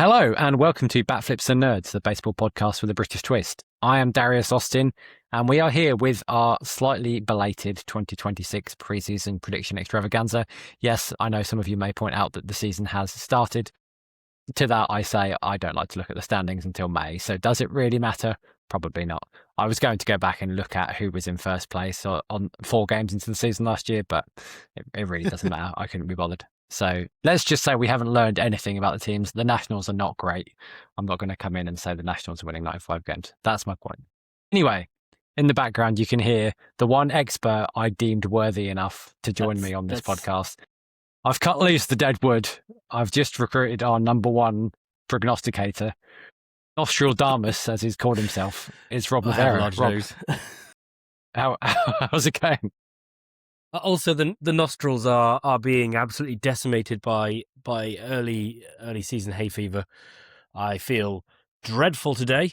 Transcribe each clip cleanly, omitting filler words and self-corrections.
Hello and welcome to Bat Flips and Nerds, the baseball podcast with a British twist. I am Darius Austin and we are here with our slightly belated 2026 preseason prediction extravaganza. Yes, I know some of you may point out that the season has started. To that I say I don't like to look at the standings until May, so does it really matter? Probably not. I was going to go back and look at who was in first place on 4 games into the season last year, but it really doesn't matter. I couldn't be bothered. So let's just say we haven't learned anything about the teams. The Nationals are not great. I'm not going to come in and say the Nationals are winning 95 games. That's my point. Anyway, in the background, you can hear the one expert I deemed worthy enough to join me on this podcast. I've cut loose the dead wood. I've just recruited our number one prognosticator. Nostradamus, as he's called himself, is Rob Rivera. Rob, how's it going? Also, the nostrils are being absolutely decimated by early season hay fever. I feel dreadful today,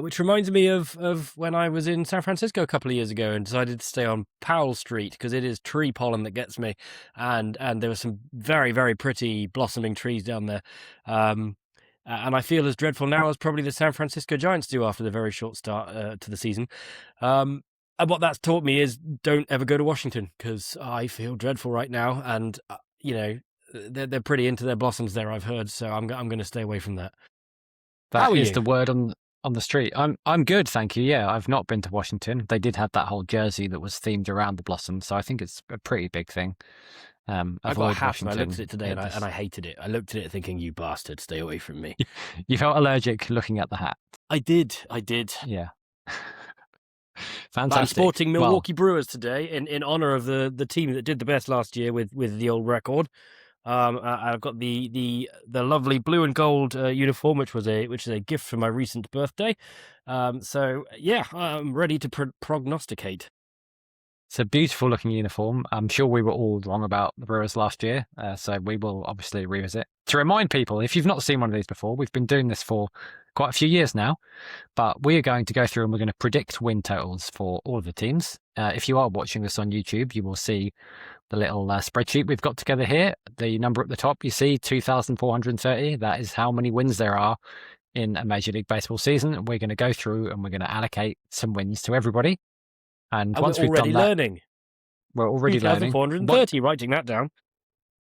which reminds me of when I was in San Francisco a couple of years ago and decided to stay on Powell Street because it is tree pollen that gets me, and there were some very, very pretty blossoming trees down there. And I feel as dreadful now as probably the San Francisco Giants do after the very short start to the season. And what that's taught me is don't ever go to Washington because I feel dreadful right now. And, they're pretty into their blossoms there, I've heard. So I'm going to stay away from that. That is the word on the street. I'm good, thank you. Yeah, I've not been to Washington. They did have that whole jersey that was themed around the blossoms. So I think it's a pretty big thing. I got a hat and I looked at it today and I hated it. I looked at it thinking, you bastard, stay away from me. You felt allergic looking at the hat. I did. Yeah. Fantastic. I'm sporting Milwaukee Brewers today in honor of the team that did the best last year with the old record. I've got the lovely blue and gold uniform, which is a gift for my recent birthday. So yeah, I'm ready to prognosticate. It's a beautiful looking uniform. I'm sure we were all wrong about the Brewers last year, so we will obviously revisit. To remind people, if you've not seen one of these before, we've been doing this for quite a few years now, but we are going to go through and we're going to predict win totals for all of the teams. If you are watching this on YouTube, you will see the little spreadsheet we've got together here. The number at the top, you see 2,430. That is how many wins there are in a Major League Baseball season. We're going to go through and we're going to allocate some wins to everybody. And once we've done that, we're already learning. 2,430, writing that down.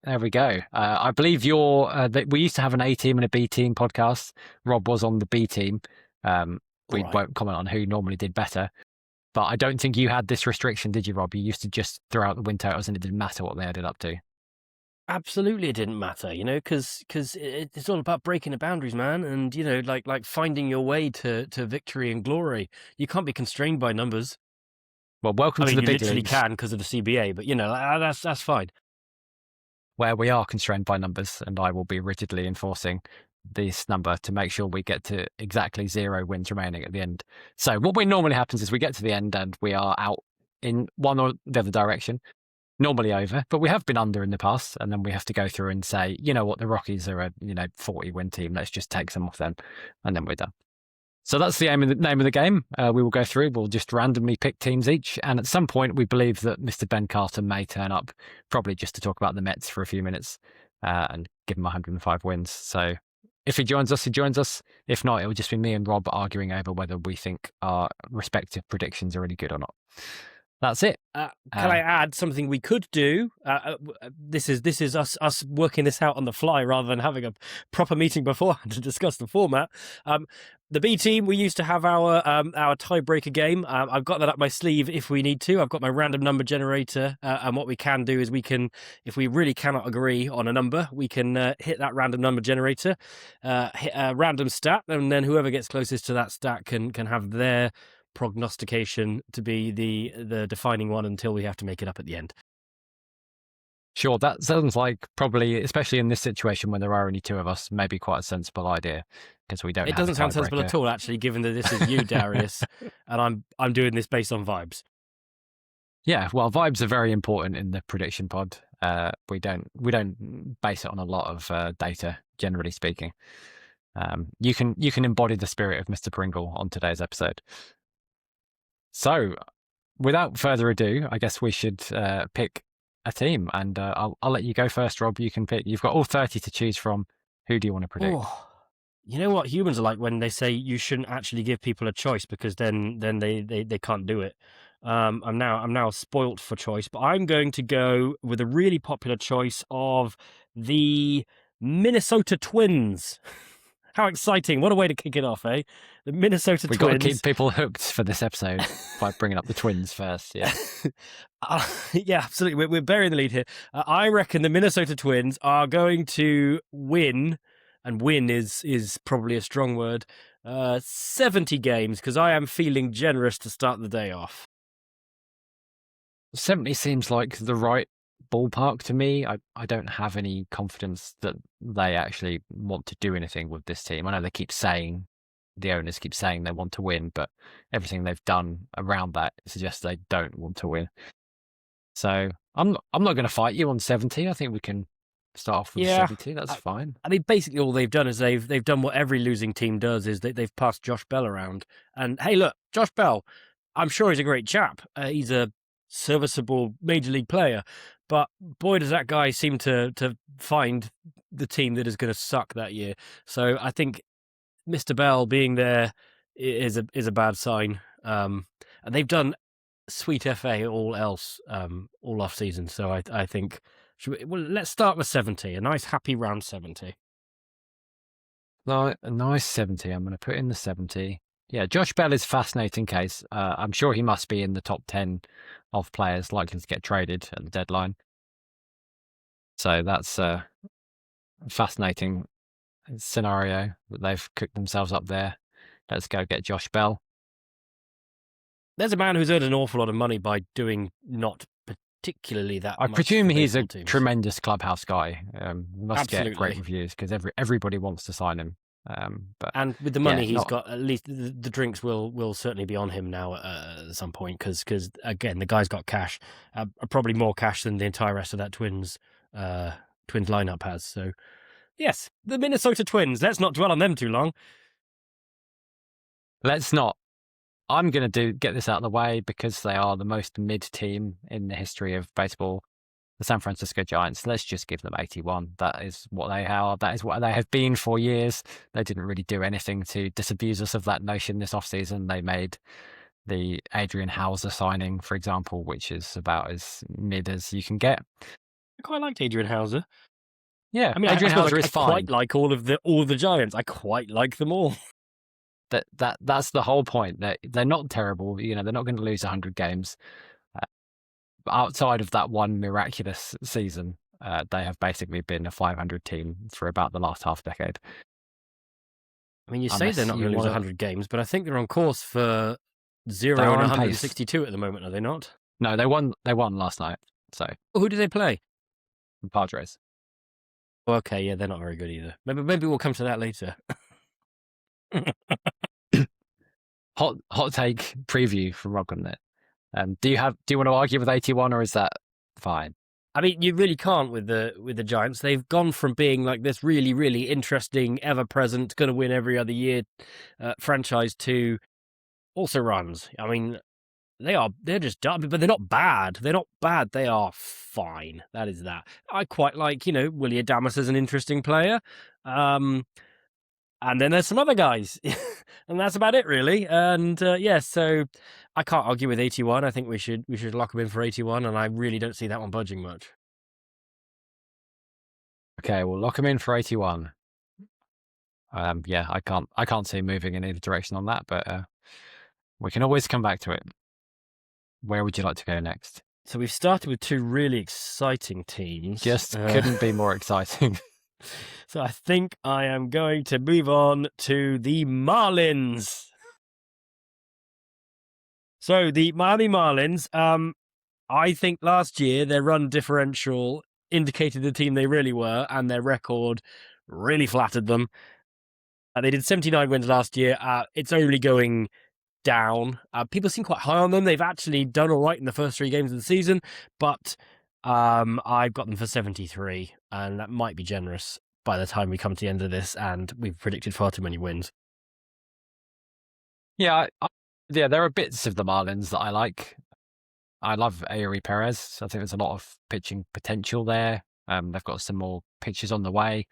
There we go. I believe we used to have an A team and a B team podcast. Rob was on the B team. We won't comment on who normally did better. But I don't think you had this restriction, did you, Rob? You used to just throw out the win totals and it didn't matter what they added up to. Absolutely, it didn't matter, because it's all about breaking the boundaries, man, and like finding your way to victory and glory. You can't be constrained by numbers. Well, welcome to the big leagues. You literally can because of the CBA, but that's fine. Where we are constrained by numbers, and I will be rigidly enforcing this number to make sure we get to exactly 0 wins remaining at the end. So what normally happens is we get to the end and we are out in one or the other direction, normally over, but we have been under in the past, and then we have to go through and say, you know what, the Rockies are a 40 win team, let's just take some off them, and then we're done. So that's the name of the game. We will go through. We'll just randomly pick teams each. And at some point, we believe that Mr. Ben Carter may turn up, probably just to talk about the Mets for a few minutes and give him 105 wins. So if he joins us, he joins us. If not, it will just be me and Rob arguing over whether we think our respective predictions are really good or not. That's it. Can I add something we could do? This is us working this out on the fly rather than having a proper meeting beforehand to discuss the format. The B team, we used to have our tiebreaker game. I've got that up my sleeve if we need to. I've got my random number generator, and what we can do is we can, if we really cannot agree on a number, we can hit that random number generator, hit a random stat, and then whoever gets closest to that stat can have their prognostication to be the defining one until we have to make it up at the end. Sure, that sounds like probably, especially in this situation when there are only 2 of us, maybe quite a sensible idea because we don't. It doesn't sound sensible at all, actually, given that this is you, Darius, and I'm doing this based on vibes. Yeah, well, vibes are very important in the prediction pod. We don't base it on a lot of data, generally speaking. You can embody the spirit of Mr. Pringle on today's episode. So, without further ado, I guess we should pick a team, and I'll let you go first, Rob. You can pick. You've got all 30 to choose from. Who do you want to predict? Oh, you know what humans are like when they say you shouldn't actually give people a choice because then they can't do it. I'm now spoilt for choice, but I'm going to go with a really popular choice of the Minnesota Twins. How exciting! What a way to kick it off, eh? The Minnesota We've got to Twins. keep people hooked for this episode by bringing up the Twins first. Yeah. Yeah, absolutely. We're burying the lead here. I reckon the Minnesota Twins are going to win, and win is probably a strong word, 70 games, because I am feeling generous to start the day off. 70 seems like the right ballpark to me. I don't have any confidence that they actually want to do anything with this team. I know the owners keep saying they want to win, but everything they've done around that suggests they don't want to win. So I'm not going to fight you on 70. I think we can start off with 72. That's fine. I mean, basically all they've done is they've done what every losing team does, is they've passed Josh Bell around. And hey, look, Josh Bell, I'm sure he's a great chap. He's a serviceable major league player, but boy, does that guy seem to find the team that is going to suck that year. So I think Mr. Bell being there is a bad sign. And they've done sweet FA all off season. So I think let's start with 70, a nice happy round 70. No, a nice 70. I'm going to put in the 70. Yeah, Josh Bell is a fascinating case. I'm sure he must be in the top 10 of players likely to get traded at the deadline. So that's a fascinating scenario that they've cooked themselves up there. Let's go get Josh Bell. There's a man who's earned an awful lot of money by doing not particularly that I much presume he's a teams. Tremendous clubhouse guy. Must Absolutely. get great reviews because everybody wants to sign him. And with the money he's got, at least the drinks will certainly be on him now at some point, because again, the guy's got cash, probably more cash than the entire rest of that Twins lineup has. So yes, the Minnesota Twins. Let's not dwell on them too long. Let's not. I'm going to get this out of the way because they are the most mid team in the history of baseball. The San Francisco Giants, let's just give them 81. That is what they are. That is what they have been for years. They didn't really do anything to disabuse us of that notion this offseason. They made the Adrian Hauser signing, for example, which is about as mid as you can get. I quite liked Adrian Hauser. Yeah, I mean, Adrian Hauser is fine. I quite like all the Giants. I quite like them all. That's the whole point. They're not terrible. You know, they're not going to lose 100 games. Outside of that one miraculous season, they have basically been a 500 team for about the last half decade. I mean, you say they're not going to lose 100 games, but I think they're on course for 0 and 162 at the moment, are they not? No, they won last night. So who do they play? The Padres. Okay, yeah, they're not very good either. Maybe we'll come to that later. Hot take preview from Rob on it. Do you want to argue with 81, or is that fine? I mean, you really can't with the Giants. They've gone from being like this really, really interesting, ever-present, going to win every other year franchise to also runs. I mean, they're just dumb, but they're not bad. They're not bad. They are fine. That is that. I quite like, Willie Adames as an interesting player. And then there's some other guys, and that's about it, really. And so I can't argue with 81. I think we should lock them in for 81, and I really don't see that one budging much. Okay, we'll lock them in for 81. I can't see moving in either direction on that, but we can always come back to it. Where would you like to go next? So we've started with two really exciting teams. Just couldn't be more exciting. So I think I am going to move on to the Marlins. So the Miami Marlins, I think last year their run differential indicated the team they really were, and their record really flattered them. They did 79 wins last year. It's only going down. People seem quite high on them. They've actually done all right in the first 3 games of the season, but I've got them for 73, and that might be generous by the time we come to the end of this, and we've predicted far too many wins. Yeah, there are bits of the Marlins that I like. I love Eury Perez. I think there's a lot of pitching potential there. They've got some more pitches on the way.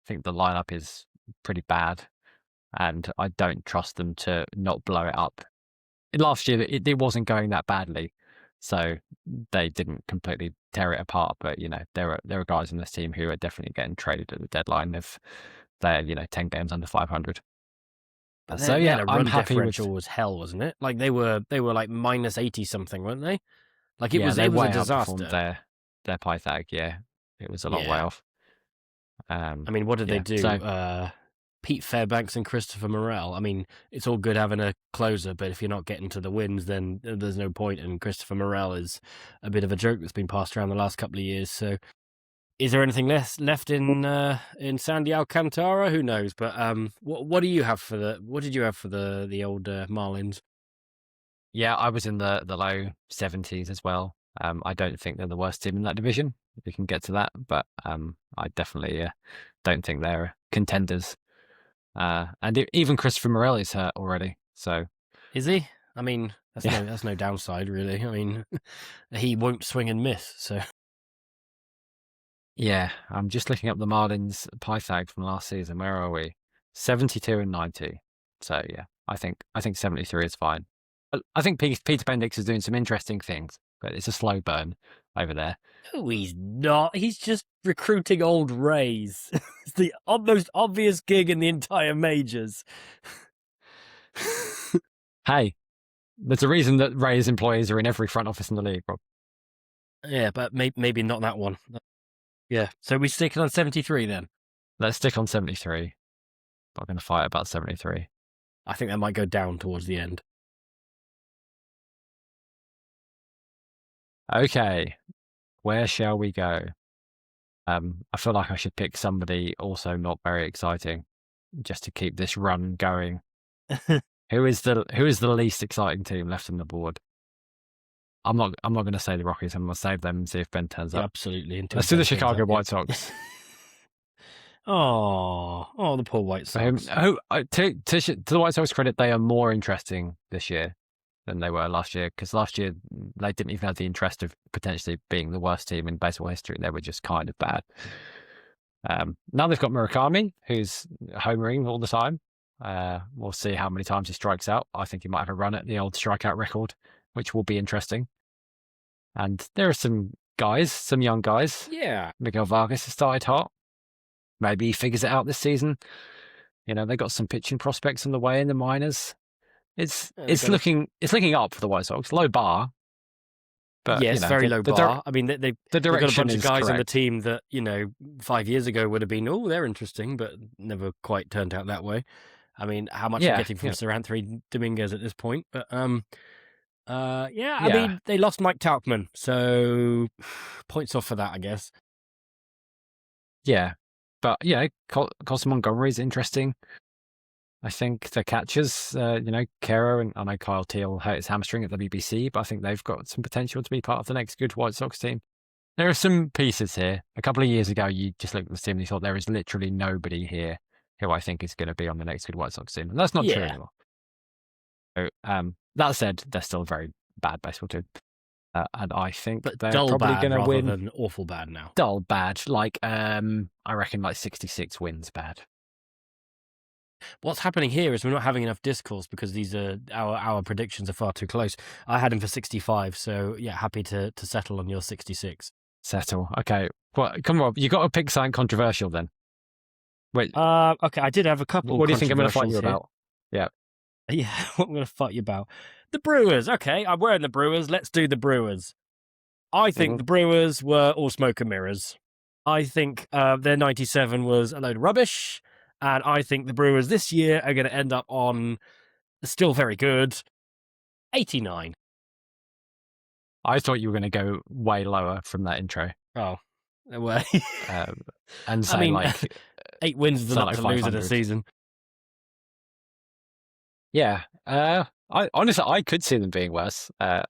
think the lineup is pretty bad, and I don't trust them to not blow it up. Last year, it wasn't going that badly, so they didn't completely tear it apart. But there are guys in this team who are definitely getting traded at the deadline if they're 10 games under 500. But So their yeah, I'm run happy with. differential was hell, wasn't it? Like they were like minus 80 something, weren't they? Like it Yeah, was they a way disaster. outperformed their Pythag. Yeah, it was a long way off. I mean, what did they do? So, Pete Fairbanks and Christopher Morel. I mean, it's all good having a closer, but if you're not getting to the wins, then there's no point. And Christopher Morel is a bit of a joke that's been passed around the last couple of years. So, is there anything left in Sandy Alcantara? Who knows? But what do you have for what did you have for the old Marlins? yeah, I was in the low 70s as well. I don't think they're the worst team in that division. If we can get to that, but I definitely don't think they're contenders. And even Christopher Morel is hurt already. So is he? I mean, that's no downside really. I mean, he won't swing and miss. So yeah, I'm just looking up the Marlins Pythag from last season. Where are we? 72 and 90. So yeah, I think 73 is fine. I think Peter Bendix is doing some interesting things, but it's a slow burn over there. No, he's not. He's just recruiting old Rays. It's the most obvious gig in the entire majors. Hey, there's a reason that Rays employees are in every front office in the league, Rob. Yeah, but maybe not that one. Yeah, so we sticking on 73 then? Let's stick on 73. Not going to fight about 73. I think that might go down towards the end. Okay, where shall we go? I feel like I should pick somebody also not very exciting, just to keep this run going. Who is the least exciting team left on the board? I'm not going to say the Rockies. I'm going to save them and see if Ben turns up. Absolutely. Let's do the Chicago White Sox. Oh, the poor White Sox. To the White Sox credit, they are more interesting this year than they were last year, because last year they didn't even have the interest of potentially being the worst team in baseball history. They were just kind of bad. Now they've got Murakami, who's homering all the time. We'll see how many times he strikes out. I think he might have a run at the old strikeout record, which will be interesting. And there are some young guys. Yeah. Miguel Vargas has started hot. Maybe he figures it out this season. They got some pitching prospects on the way in the minors. It's looking up for the White Sox. Low bar. But, yeah, it's very low bar. I mean, they've got a bunch of guys on the team that, 5 years ago would have bin, they're interesting, but never quite turned out that way. I mean, how much are getting from Sir Anthony Dominguez at this point? But, I mean, they lost Mike Tauchman, so points off for that, I guess. Yeah, but, Colson Montgomery is interesting. I think the catchers, Caro, and I know Kyle Teal hurt his hamstring at the BBC, but I think they've got some potential to be part of the next good White Sox team. There are some pieces here. A couple of years ago, you just looked at the team and you thought there is literally nobody here who I think is going to be on the next good White Sox team. And that's not true anymore. So, that said, they're still a very bad baseball team. And I think they're probably going to win. Than awful bad now. Dull bad. I reckon 66 wins bad. What's happening here is we're not having enough discourse because these are our predictions are far too close. I had him for 65, so yeah, happy to settle on your 66. Settle. Okay. Well, come on, you got to pick something controversial then. Wait. Okay, I did have a couple. What do you think I'm going to fight you about? Yeah. Yeah, what I'm going to fight you about. The Brewers. Okay, I'm wearing the Brewers. Let's do the Brewers. I think the Brewers were all smoke and mirrors. I think their 97 was a load of rubbish. And I think the Brewers this year are going to end up on still very good 89. I thought you were going to go way lower from that intro. Oh, no way. And say 8 wins is enough to lose in a season. Yeah. I could see them being worse. I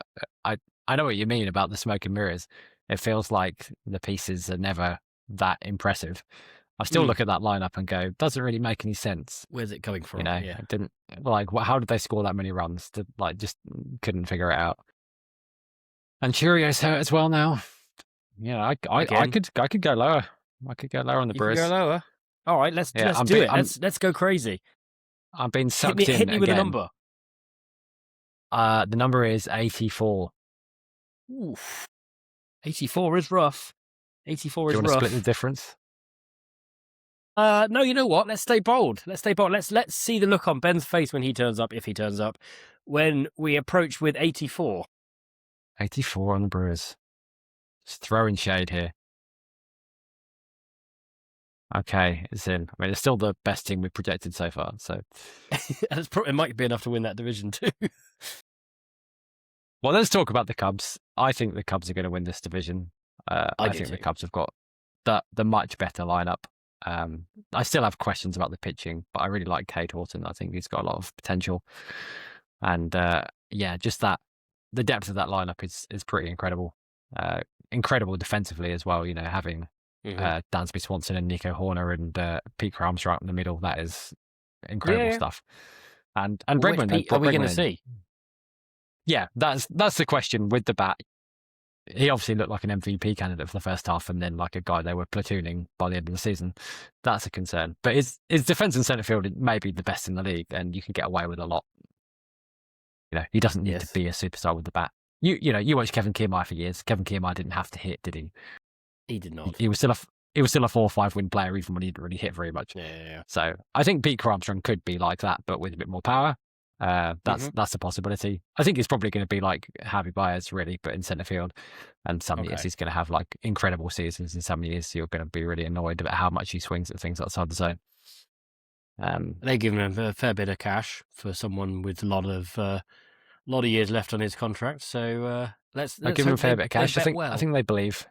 know what you mean about the smoke and mirrors. It feels like the pieces are never that impressive. I still look at that lineup and go, doesn't really make any sense. Where's it coming from? It didn't how did they score that many runs? Just couldn't figure it out. And Cheerios hurt as well now. I could go lower. I could go lower on the Brewers. You could go lower. All right, let's Yeah, do it. Let's go crazy. I'm being sucked in Hit me again. with a number. The number is 84. Oof. 84 is rough. 84 Do is you want rough. to split the difference? No, you know what? Let's stay bold. Let's see the look on Ben's face when he turns up, if he turns up, when we approach with 84. 84 on the Brewers. Just throwing shade here. Okay, it's in. I mean, it's still the best team we've projected so far. So It might be enough to win that division too. Well, let's talk about the Cubs. I think the Cubs are going to win this division. I think too. the Cubs have got the much better lineup. I still have questions about the pitching, but I really like Cade Horton. I think he's got a lot of potential. And just the depth of that lineup is pretty incredible. Incredible defensively as well. Having Dansby Swanson and Nico Horner and Pete Armstrong in the middle, that is incredible stuff. And Bregman, Pete are we going to see? Yeah, that's the question with the bat. He obviously looked like an MVP candidate for the first half, and then like a guy they were platooning by the end of the season. That's a concern. But his defense and centre field may be the best in the league, and you can get away with a lot. He doesn't need to be a superstar with the bat. You watched Kevin Kiermaier for years. Kevin Kiermaier didn't have to hit, did he? He did not. He was still a 4 or 5 win player, even when he didn't really hit very much. Yeah. So I think Pete Armstrong could be like that, but with a bit more power. That's a possibility. I think he's probably going to be like Javi Baez, really, but in centre field. And some years he's going to have like incredible seasons. In some years you're going to be really annoyed about how much he swings at things outside the zone. They've given him a fair bit of cash for someone with a lot of years left on his contract. So let's give him a fair bit of cash. I think they believe.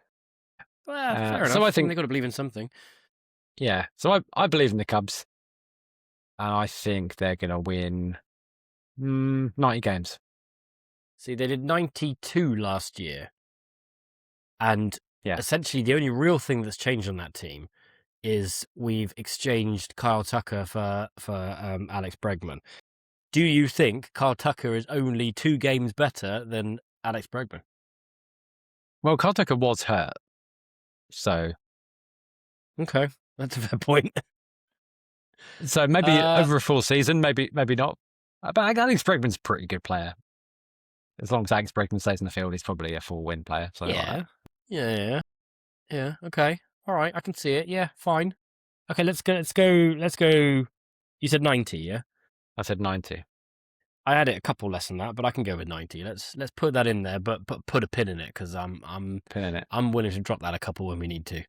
Well, fair enough. So I think they've got to believe in something. Yeah. So I believe in the Cubs, and I think they're going to win 90 games. See, they did 92 last year. And essentially the only real thing that's changed on that team is we've exchanged Kyle Tucker for Alex Bregman. Do you think Kyle Tucker is only 2 games better than Alex Bregman? Well, Kyle Tucker was hurt. So. Okay, that's a fair point. So maybe over a full season, maybe not. But Alex Bregman's a pretty good player. As long as Alex Bregman stays in the field, he's probably a full win player. So yeah. Okay, all right, I can see it. Yeah, fine. Okay, let's go. You said 90, yeah? I said 90. I had it a couple less than that, but I can go with 90. Let's put that in there, but put a pin in it because I'm willing to drop that a couple when we need to.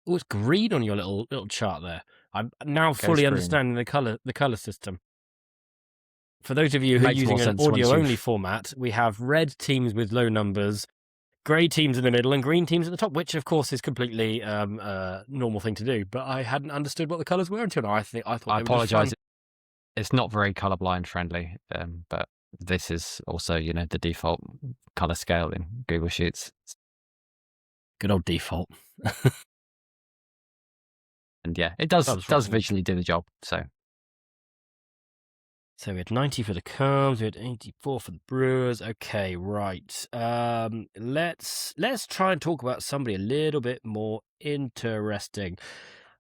Oh, it's green on your little chart there. I'm now fully understanding the color system. For those of you who are using an audio-only format, we have red teams with low numbers, grey teams in the middle, and green teams at the top, which, of course, is completely normal thing to do. But I hadn't understood what the colours were until now. I thought I apologise. It's not very colourblind friendly, but this is also, the default colour scale in Google Sheets. Good old default. And it does visually do the job. So we had 90 for the Cubs, we had 84 for the Brewers. Okay, right. Let's try and talk about somebody a little bit more interesting.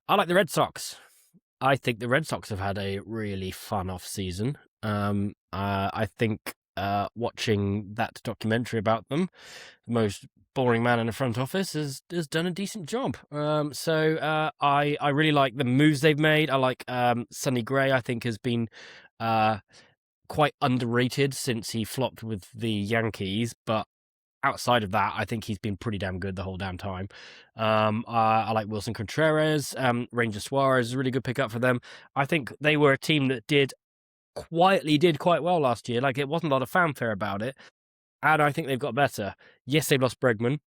I like the Red Sox. I think the Red Sox have had a really fun off season. I think watching that documentary about them, the most boring man in the front office, has done a decent job. So I really like the moves they've made. I like Sonny Gray. I think has been quite underrated since he flopped with the Yankees, but outside of that, I think he's been pretty damn good the whole damn time. I like Wilson Contreras. Ranger Suarez is a really good pickup for them. I think they were a team that did quite well last year. Like, it wasn't a lot of fanfare about it, and I think they've got better. Yes, they've lost Bregman,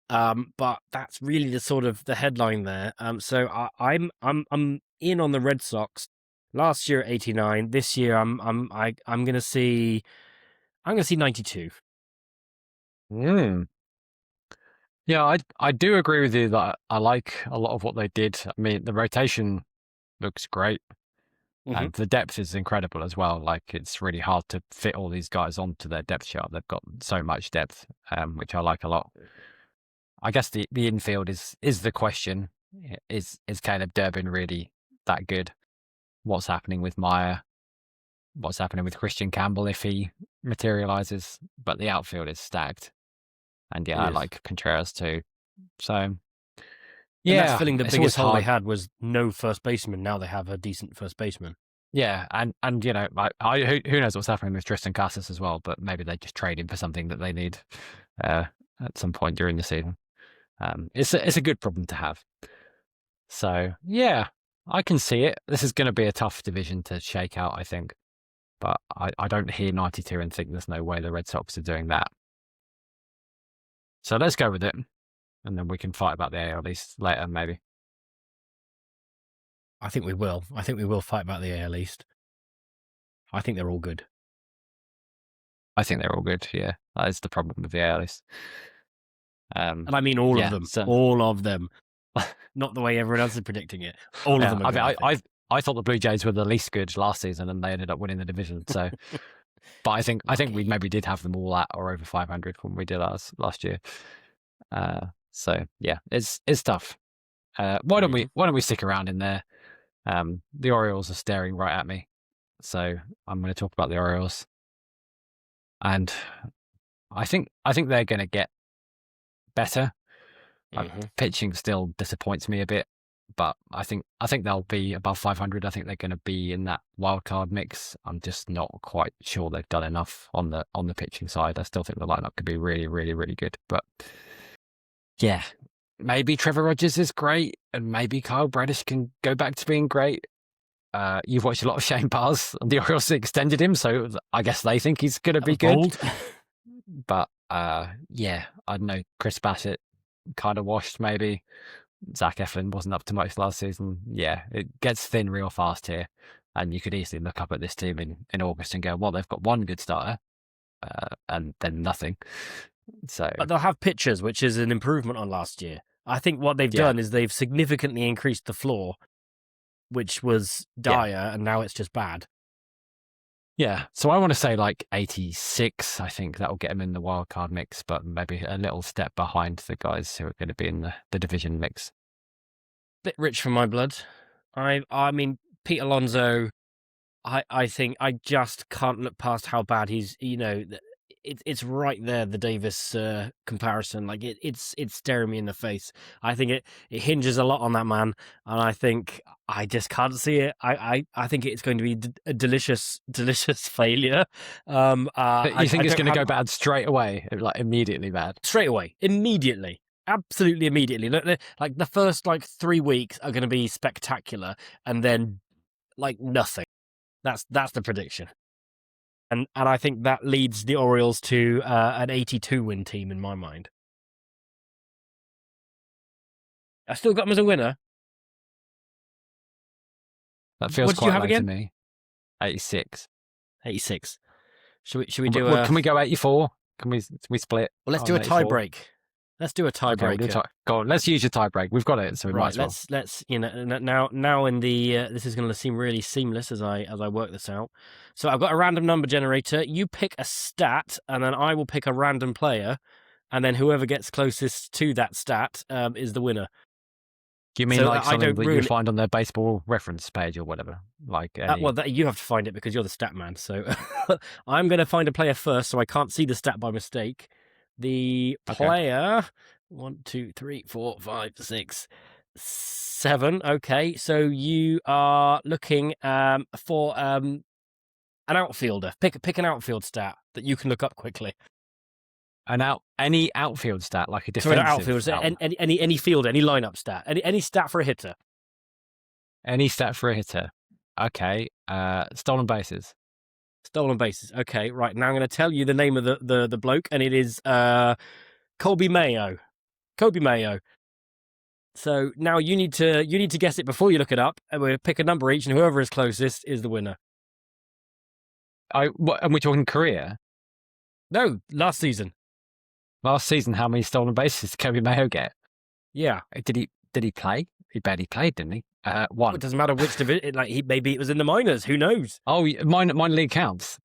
but that's really the sort of the headline there. So I'm in on the Red Sox. Last year 89. This year I'm gonna see 92. Yeah, I do agree with you that I like a lot of what they did. I mean, the rotation looks great. And the depth is incredible as well. Like, it's really hard to fit all these guys onto their depth chart. They've got so much depth, which I like a lot. I guess the infield is the question. Is Caleb Durbin really that good? What's happening with Meyer? What's happening with Christian Campbell if he materializes? But the outfield is stacked. And yeah, I like Contreras too. So And that's yeah, filling the it's biggest always hole they hard. had was no first baseman. Now they have a decent first baseman. Yeah, and like who knows what's happening with Tristan Casas as well? But maybe they just trade him for something that they need at some point during the season. It's a good problem to have. So yeah, I can see it. This is going to be a tough division to shake out, I think. But I don't hear 92 and think there's no way the Red Sox are doing that. So let's go with it, and then we can fight about the AL East later, maybe. I think we will. I think we will fight about the AL East. I think they're all good. I think they're all good. Yeah, that is the problem with the AL East. And I mean all of them. So... all of them. Not the way everyone else is predicting it. All of them are good, I thought the Blue Jays were the least good last season, and they ended up winning the division. So, but I think we maybe did have them all at or over 500 when we did last year. So yeah, it's tough. Why don't we stick around in there? The Orioles are staring right at me, so I'm going to talk about the Orioles, and I think they're going to get better. Pitching still disappoints me a bit, but I think they'll be above 500. I think they're going to be in that wild card mix. I'm just not quite sure they've done enough on the pitching side. I still think the lineup could be really, really, really good, but yeah, maybe Trevor Rogers is great, and maybe Kyle Bradish can go back to being great. You've watched a lot of Shane Bars, and the Orioles extended him, so I guess they think he's going to be good. But yeah, I don't know. Chris Bassett kind of washed, maybe. Zach Eflin wasn't up to much last season. Yeah, it gets thin real fast here, and you could easily look up at this team in August and go, well, they've got one good starter, and then nothing. So, but they'll have pitchers, which is an improvement on last year. I think what they've done is they've significantly increased the floor, which was dire, and now it's just bad. Yeah, so I want to say like 86. I think that'll get them in the wild card mix, but maybe a little step behind the guys who are going to be in the division mix. Bit rich for my blood. I mean, Pete Alonso, I think I just can't look past how bad he's, it's right there, the Davis comparison. Like it's staring me in the face. I think it hinges a lot on that man, and I think I just can't see it. I think it's going to be a delicious failure. You think it's going to go bad straight away, like immediately bad? Straight away, immediately. Absolutely immediately. Like the first 3 weeks are going to be spectacular, and then nothing. That's the prediction. And I think that leads the Orioles to an 82-win team in my mind. I still got them as a winner. That feels quite low to me. 86. 86. Should we do a... Can we go 84? Can we split? Well, let's do a tie break. Let's do a tie break. Go on, let's use your tie break. We've got it, so we might as well. Let's now in the this is going to seem really seamless as I work this out. So I've got a random number generator. You pick a stat, and then I will pick a random player, and then whoever gets closest to that stat is the winner. Do you mean something that you find on their baseball reference page or whatever? You have to find it because you're the stat man. So I'm going to find a player first, so I can't see the stat by mistake. The player, 1, 2, 3, 4, 5, 6, 7. Okay, so you are looking for an outfielder. Pick an outfield stat that you can look up quickly. Any outfield stat, like a defensive any field, any lineup stat, any stat for a hitter. Any stat for a hitter. Okay. Stolen bases. Stolen bases. Okay, right. Now I'm going to tell you the name of the bloke, and it is Colby Mayo. Colby Mayo. So now you need to guess it before you look it up, and we'll pick a number each, and whoever is closest is the winner. And we're talking career? No, last season. Last season, how many stolen bases did Colby Mayo get? Yeah. Did he play? He barely played, didn't he? One. It doesn't matter which division. Maybe it was in the minors. Who knows? Oh, minor league counts.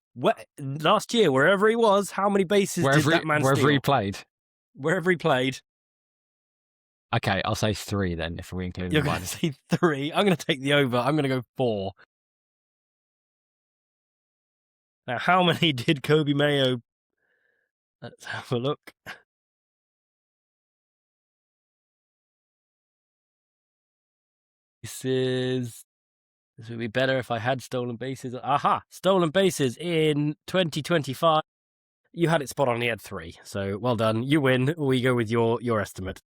Last year, wherever he was, how many bases did that man steal? Wherever he played. Wherever he played. Okay, I'll say 3 then if we include You're the going to minus. say 3. I'm going to take the over. I'm going to go 4. Now, how many did Kobe Mayo? Let's have a look. This would be better if I had stolen bases. Aha! Stolen bases in 2025. You had it spot on. He had 3. So well done. You win. We go with your estimate.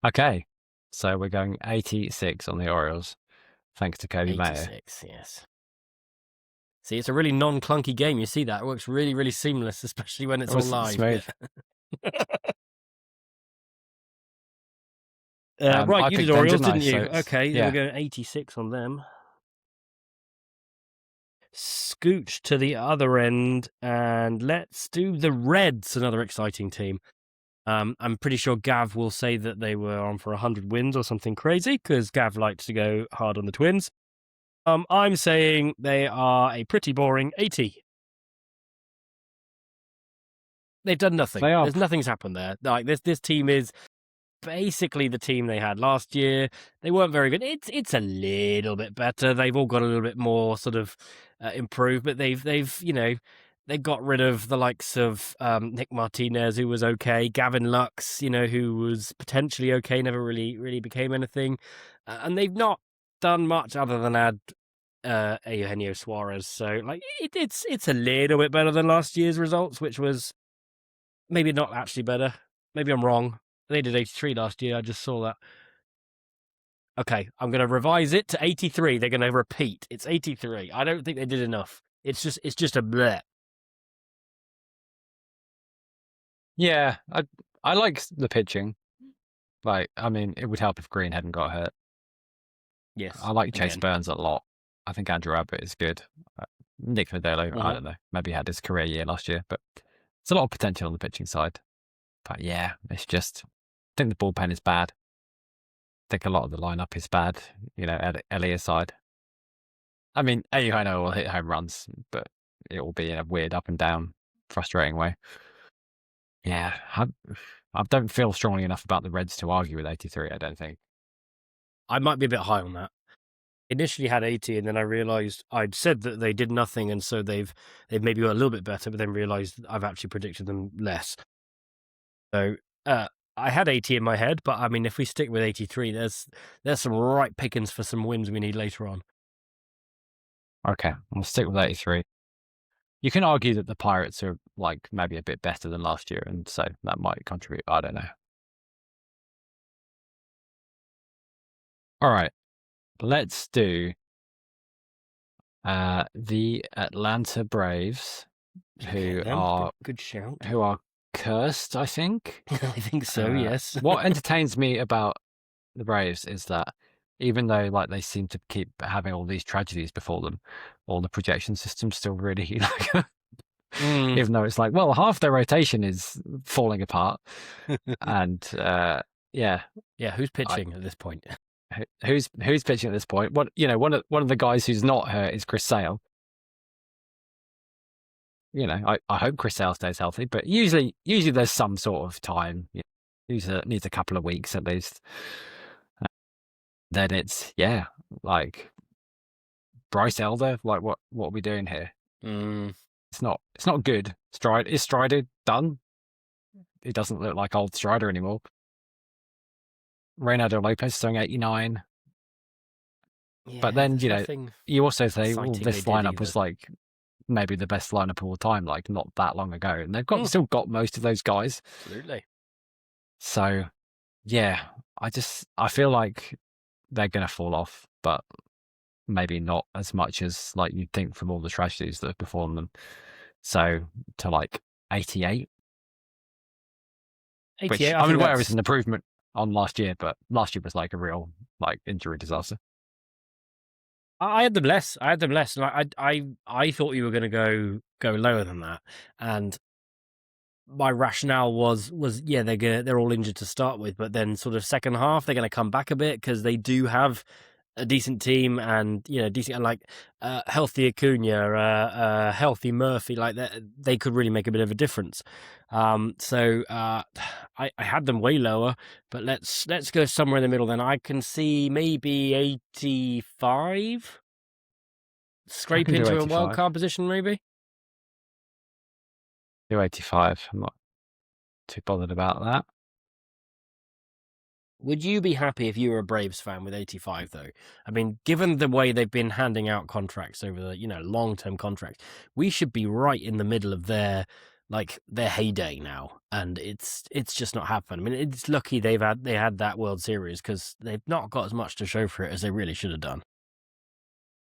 Okay, so we're going 86 on the Orioles, thanks to Kobe Mayo. 86, yes. See, it's a really non-clunky game. You see that? It works really, really seamless, especially when it's all live. Smooth. Right, I you did picked them, Orioles, didn't I? didn't you? So Okay, yeah. then we're going 86 on them. Scooch to the other end, and let's do the Reds, another exciting team. I'm pretty sure Gav will say that they were on for 100 wins or something crazy, because Gav likes to go hard on the Twins. I'm saying they are a pretty boring 80. They've done nothing. There's nothing's happened there. Like this team is basically the team they had last year. They weren't very good. It's a little bit better. They've all got a little bit more sort of improved, but they've they got rid of the likes of Nick Martinez, who was okay, Gavin Lux, who was potentially okay, never really became anything, and they've not done much other than add Eugenio Suarez. So like it's a little bit better than last year's results, which was maybe not actually better. Maybe I'm wrong. They did 83 last year. I just saw that. Okay, I'm going to revise it to 83. They're going to repeat. It's 83. I don't think they did enough. It's just a bleh. Yeah, I like the pitching. Like, I mean, it would help if Green hadn't got hurt. Yes. I like Chase Burns a lot. I think Andrew Abbott is good. Nick Modelo, I don't know. Maybe he had his career year last year, but there's a lot of potential on the pitching side. But yeah, it's just, I think the bullpen is bad. I think a lot of the lineup is bad, Elias side. I mean, Eugenio will hit home runs, but it will be in a weird up and down, frustrating way. Yeah, I don't feel strongly enough about the Reds to argue with 83, I don't think. I might be a bit high on that. Initially had 80, and then I realized I'd said that they did nothing, and so they've maybe got a little bit better, but then realized I've actually predicted them less. So I had 80 in my head, but I mean, if we stick with 83, there's some right pickings for some wins we need later on. Okay, I'll stick with 83. You can argue that the Pirates are like maybe a bit better than last year, and so that might contribute. I don't know. All right, let's do the Atlanta Braves, who are good shout. Who are cursed, I think. I think so. Yes. What entertains me about the Braves is that even though like they seem to keep having all these tragedies before them, all the projection systems still really like. Even though it's like, well, half their rotation is falling apart, and yeah, who's pitching at this point? Who's pitching at this point? One of the guys who's not hurt is Chris Sale. I hope Chris Sale stays healthy, but usually there's some sort of time. Needs a couple of weeks at least. Then it's like Bryce Elder. Like what are we doing here? It's not good. Is Strider done? He doesn't look like old Strider anymore. Reynaldo Lopez throwing 89. Yeah, but then you also say, this lineup was like maybe the best lineup of all time, like not that long ago, and they've still got most of those guys. Absolutely. So, yeah, I feel like they're gonna fall off, but maybe not as much as like you'd think from all the tragedies that have befallen them. So to like 88. Which I mean, whatever, is an improvement on last year, but last year was like a real like injury disaster. I had them less. And I thought you were going to go lower than that, and my rationale was they're all injured to start with, but then sort of second half they're going to come back a bit because they do have a decent team and decent and like healthy Acuna, healthy Murphy, like that, they could really make a bit of a difference. So I had them way lower, but let's go somewhere in the middle. Then I can see maybe 85 I scrape can do into a wild 85. card position, maybe. Do 85. I'm not too bothered about that. Would you be happy if you were a Braves fan with 85, though? I mean, given the way they've been handing out contracts over the, long-term contracts, we should be right in the middle of their heyday now, and it's just not happened. I mean, it's lucky they had that World Series because they've not got as much to show for it as they really should have done.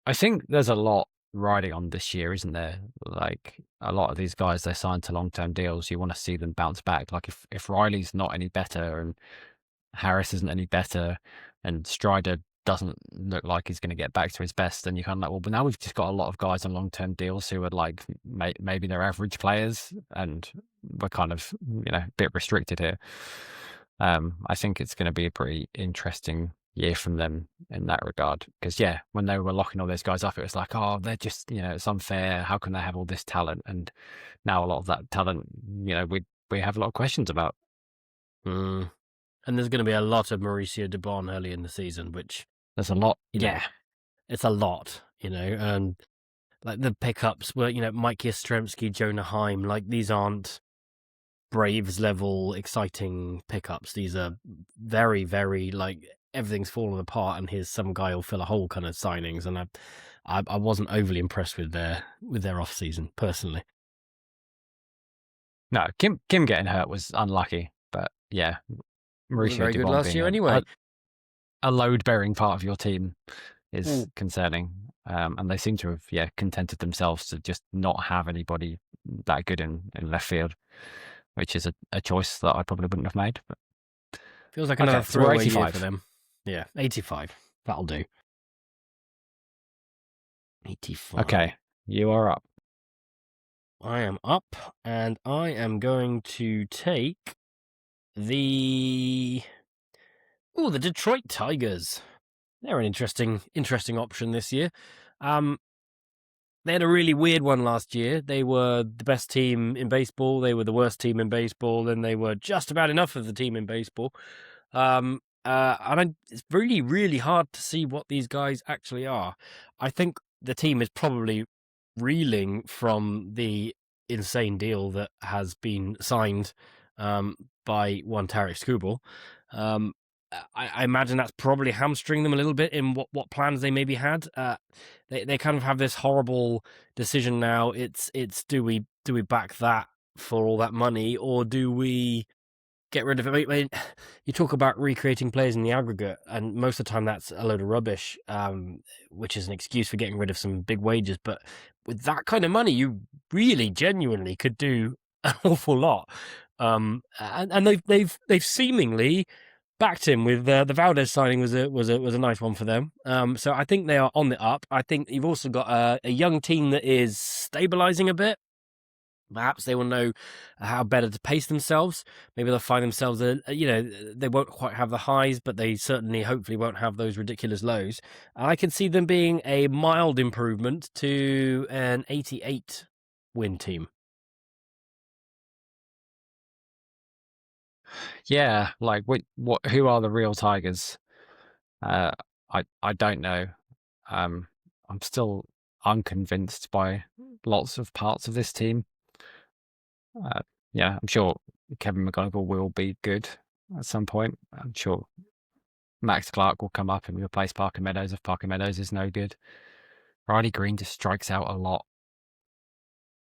I think there's a lot riding on this year, isn't there? Like a lot of these guys, they signed to long-term deals. You want to see them bounce back. Like if Riley's not any better and Harris isn't any better and Strider doesn't look like he's going to get back to his best, then you kind of like, well, but now we've just got a lot of guys on long-term deals who are like maybe they're average players and we're kind of a bit restricted here. I think it's going to be a pretty interesting year from them in that regard, because when they were locking all those guys up, it was like, oh, they're just it's unfair, how can they have all this talent? And now a lot of that talent we have a lot of questions about. And there's going to be a lot of Mauricio Dubon early in the season, which there's a lot. It's a lot, and like the pickups were, Mike Yastrzemski, Jonah Heim, like these aren't Braves level exciting pickups. These are very, very like everything's fallen apart and here's some guy who'll fill a hole kind of signings. And I wasn't overly impressed with their off season personally. No, Kim getting hurt was unlucky, but Mauricio very good last year anyway. A load-bearing part of your team is concerning, and they seem to have contented themselves to just not have anybody that good in left field, which is a choice that I probably wouldn't have made. But feels like another throwaway year for them. Yeah, 85. That'll do. 85. Okay, you are up. I am up, and I am going to take the Detroit Tigers. They're an interesting option this year. They had a really weird one last year. They were the best team in baseball. They were the worst team in baseball, and they were just about enough of the team in baseball. And it's really, really hard to see what these guys actually are. I think the team is probably reeling from the insane deal that has been signed by one Tarek Skubal. I imagine that's probably hamstring them a little bit in what plans they maybe had. They kind of have this horrible decision now. It's do we back that for all that money, or do we get rid of it? I mean, you talk about recreating players in the aggregate, and most of the time that's a load of rubbish, which is an excuse for getting rid of some big wages. But with that kind of money, you really genuinely could do an awful lot. And they've seemingly backed him with the Valdez signing was a nice one for them. So I think they are on the up. I think you've also got a young team that is stabilizing a bit. Perhaps they will know how better to pace themselves. Maybe they'll find themselves, they won't quite have the highs, but they certainly, hopefully, won't have those ridiculous lows. I can see them being a mild improvement to an 88 win team. Yeah, like who are the real Tigers? I don't know. I'm still unconvinced by lots of parts of this team. I'm sure Kevin McGonigal will be good at some point. I'm sure Max Clark will come up and replace Parker Meadows if Parker Meadows is no good. Riley Green just strikes out a lot.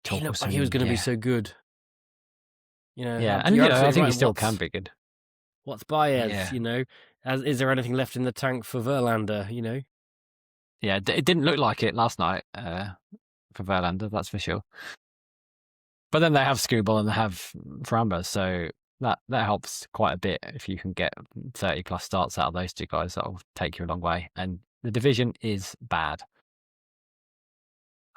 He looked like he was going to be so good. And I think he still can be good. What's Baez? Is there anything left in the tank for Verlander? Yeah, it didn't look like it last night for Verlander, that's for sure. But then they have Skubal and they have Framber, so that helps quite a bit. If you can get 30 plus starts out of those two guys, that'll take you a long way. And the division is bad.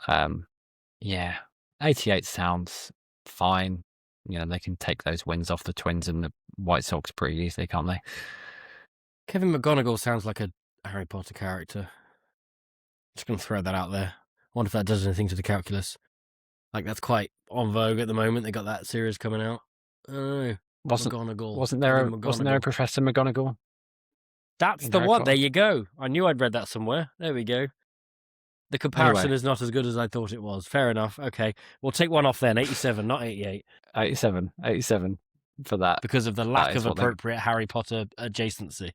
88 sounds fine. They can take those wins off the Twins and the White Sox pretty easily, can't they? Kevin McGonigal sounds like a Harry Potter character. Just going to throw that out there. I wonder if that does anything to the calculus. Like, that's quite on vogue at the moment. They got that series coming out. Oh, McGonagall. Wasn't there a Professor McGonagall? That's the one. There you go. I knew I'd read that somewhere. There we go. The comparison is not as good as I thought it was. Fair enough. Okay. We'll take one off then. 87, not 88. 87 for that. Because of the lack of appropriate Harry Potter adjacency.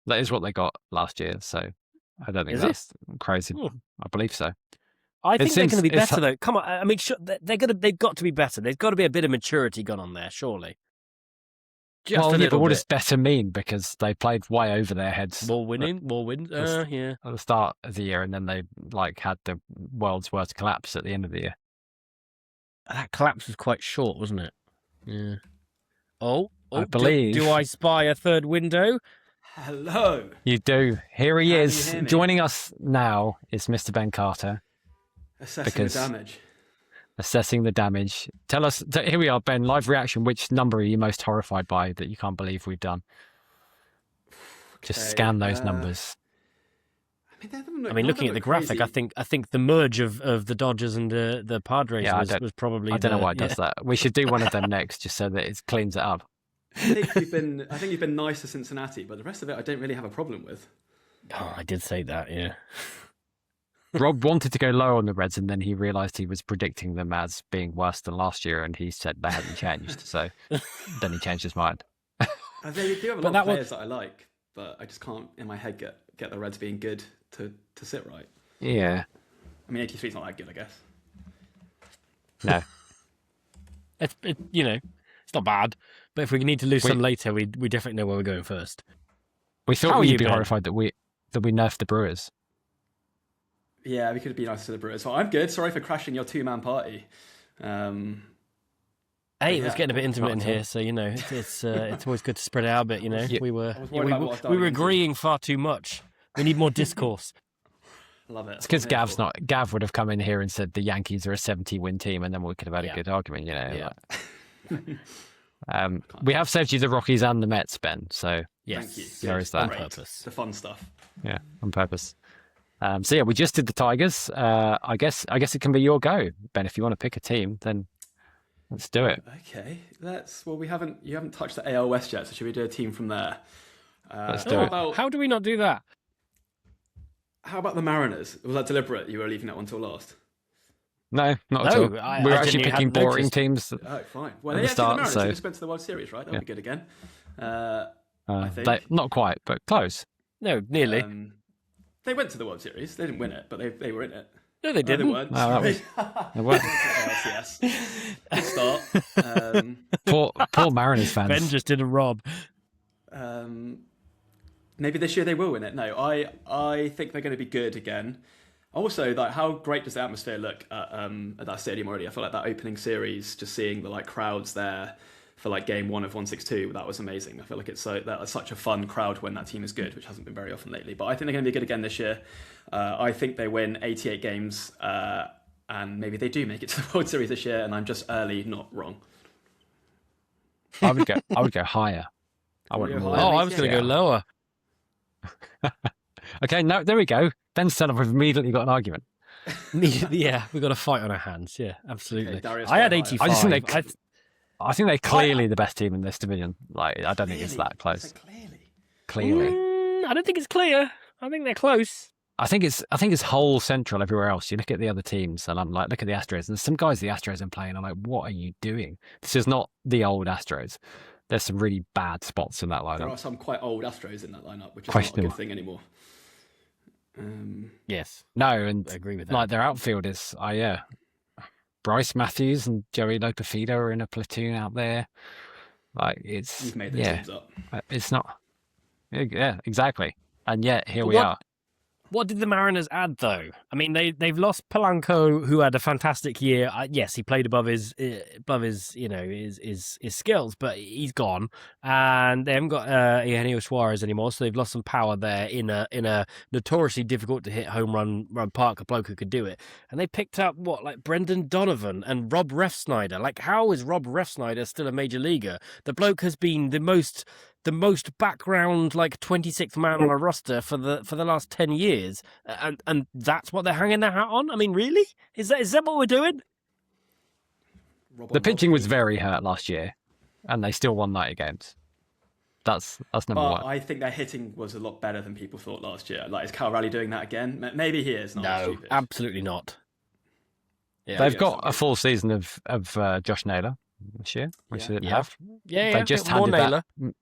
That is what they got last year, so I don't think that's crazy. I believe so. I think they're going to be better, though. Come on. I mean, they've got to be better. There's got to be a bit of maturity gone on there, surely. But what does better mean? Because they played way over their heads. More wins. Yeah. At the start of the year, and then they had the world's worst collapse at the end of the year. That collapse was quite short, wasn't it? Yeah. I believe. Do I spy a third window? Hello. You do. Here he is. Joining us now is Mr. Ben Carter. Assessing the damage. Tell us, here we are, Ben, live reaction. Which number are you most horrified by that you can't believe we've done? Just scan those numbers. I mean, looking at the graphic, I think the merge of the Dodgers and the Padres was probably. I don't know why it does that. We should do one of them next, just so that it cleans it up. I think you've been nice to Cincinnati, but the rest of it I don't really have a problem with. Oh, I did say that, yeah. Rob wanted to go low on the Reds, and then he realised he was predicting them as being worse than last year, and he said they hadn't changed. So then he changed his mind. They do have a lot of players that I like, but I just can't in my head get the Reds being good to sit right. Yeah. I mean, 83 is not that good, I guess. No. It's not bad. But if we need to lose some later, we definitely know where we're going first. We thought you'd be horrified that we nerfed the Brewers. Yeah, we could be nice to the Brewers. Well, I'm good. Sorry for crashing your two-man party. Hey, it was getting a bit intimate in here, so it's always good to spread it out a bit. We were agreeing far too much. We need more discourse. Love it. It's because Gav would have come in here and said the Yankees are a 70-win team, and then we could have had a good argument. Yeah. We have saved you the Rockies and the Mets, Ben. So yes, thank you. There is that on purpose. The fun stuff. Yeah, on purpose. So yeah, we just did the Tigers. I guess it can be your go, Ben. If you want to pick a team, then let's do it. Okay, you haven't touched the AL West yet, so should we do a team from there? Let's do it. How do we not do that? How about the Mariners? Was that deliberate? You were leaving that one till last? No, not at all. We were actually picking boring teams. Oh, fine. Well, the Mariners just went to the World Series, right? That'll be good again. I think. Not quite, but close. No, nearly. They went to the World Series. They didn't win it, but they were in it. No, they didn't. They weren't. They weren't. Yes. Good start. Poor Mariners fans. Ben just did a rob. Maybe this year they will win it. No, I think they're going to be good again. Also, how great does the atmosphere look at that stadium already? I feel like that opening series, just seeing the crowds there for game 1 of 162, that was amazing. I feel like that's such a fun crowd when that team is good, which hasn't been very often lately. But I think they're going to be good again this year. I think they win 88 games, and maybe they do make it to the World Series this year. And I'm just early, not wrong. I would go higher. I was going to go lower. Okay, no, there we go. Ben said I've immediately got an argument. Yeah, we've got a fight on our hands. Yeah, absolutely. Okay, I had 85. I think they're clearly the best team in this division. I don't think it's that close. Clearly. I don't think it's clear. I think they're close. I think it's whole Central everywhere else. You look at the other teams, and I'm like, look at the Astros, and there's some guys the Astros are playing. I'm like, what are you doing? This is not the old Astros. There's some really bad spots in that lineup. There are some quite old Astros in that lineup, which is not a good thing anymore. Yes. No, and I agree with that. Their outfielders, Bryce Matthews and Joey Lopefida are in a platoon out there. You've made those teams up. It's not. Yeah, exactly. And yet here we are. What did the Mariners add, though? I mean, they've lost Polanco, who had a fantastic year. Yes, he played above his skills, but he's gone, and they haven't got Eugenio Suarez anymore. So they've lost some power there in a notoriously difficult to hit home run park. A bloke who could do it, and they picked up Brendan Donovan and Rob Refsnyder. How is Rob Refsnyder still a major leaguer? The bloke has been the the most background, like 26th man on a roster for the last 10 years, and that's what they're hanging their hat on. I mean, really, is that what we're doing? The pitching was very hurt last year, and they still won 90 games. That's number one. I think their hitting was a lot better than people thought last year. Like, is Cal Raleigh doing that again? Maybe he is. No, stupid. absolutely not. Yeah, they've got a full season of Josh Naylor this year, which they didn't have. Yeah, they just handed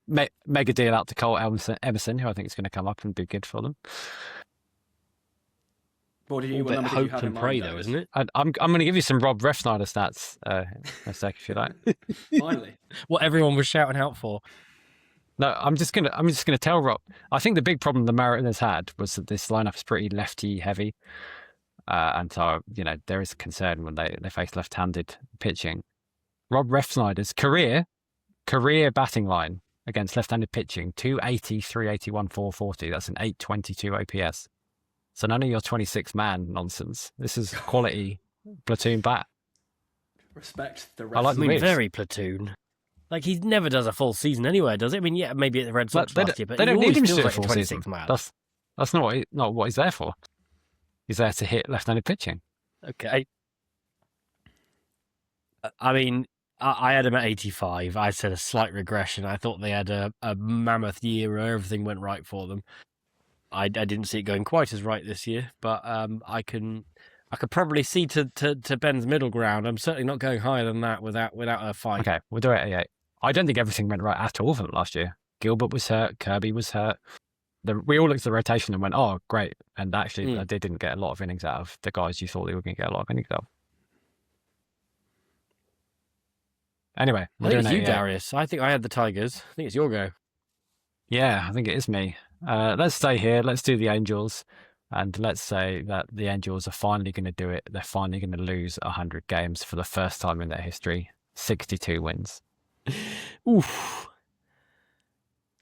that mega deal out to Cole Emerson, who I think is going to come up and be good for them. What do you All bit hope and pray, though, isn't it? I'm going to give you some Rob Refsnyder stats in a sec, if you like. Finally, what everyone was shouting out for. No, I'm just gonna tell Rob. I think the big problem the Mariners had was that this lineup is pretty lefty heavy, and so there is a concern when they face left-handed pitching. Rob Refsnyder's career batting line against left-handed pitching: 280, 381, 440. That's an 822 OPS. So none of your 26-man nonsense. This is quality platoon bat. Respect the rest. I like the very platoon. Like, he never does a full season anywhere, does it? I mean, yeah, maybe at the Red Sox last year, but they don't need him to do a like full season. Man. That's not what he's there for. He's there to hit left-handed pitching. Okay. I mean, I had him at 85. I said a slight regression. I thought they had a mammoth year where everything went right for them. I didn't see it going quite as right this year, but I could probably see to Ben's middle ground. I'm certainly not going higher than that without a fight. Okay, we'll do it at 88. I don't think everything went right at all for them last year. Gilbert was hurt. Kirby was hurt. We all looked at the rotation and went, oh, great. And actually, they didn't get a lot of innings out of the guys you thought they were going to get a lot of innings out of. Anyway, I think it's you, Darius. I think I had the Tigers. I think it's your go. Yeah, I think it is me. Let's stay here. Let's do the Angels. And let's say that the Angels are finally going to do it. They're finally going to lose 100 games for the first time in their history. 62 wins. Oof.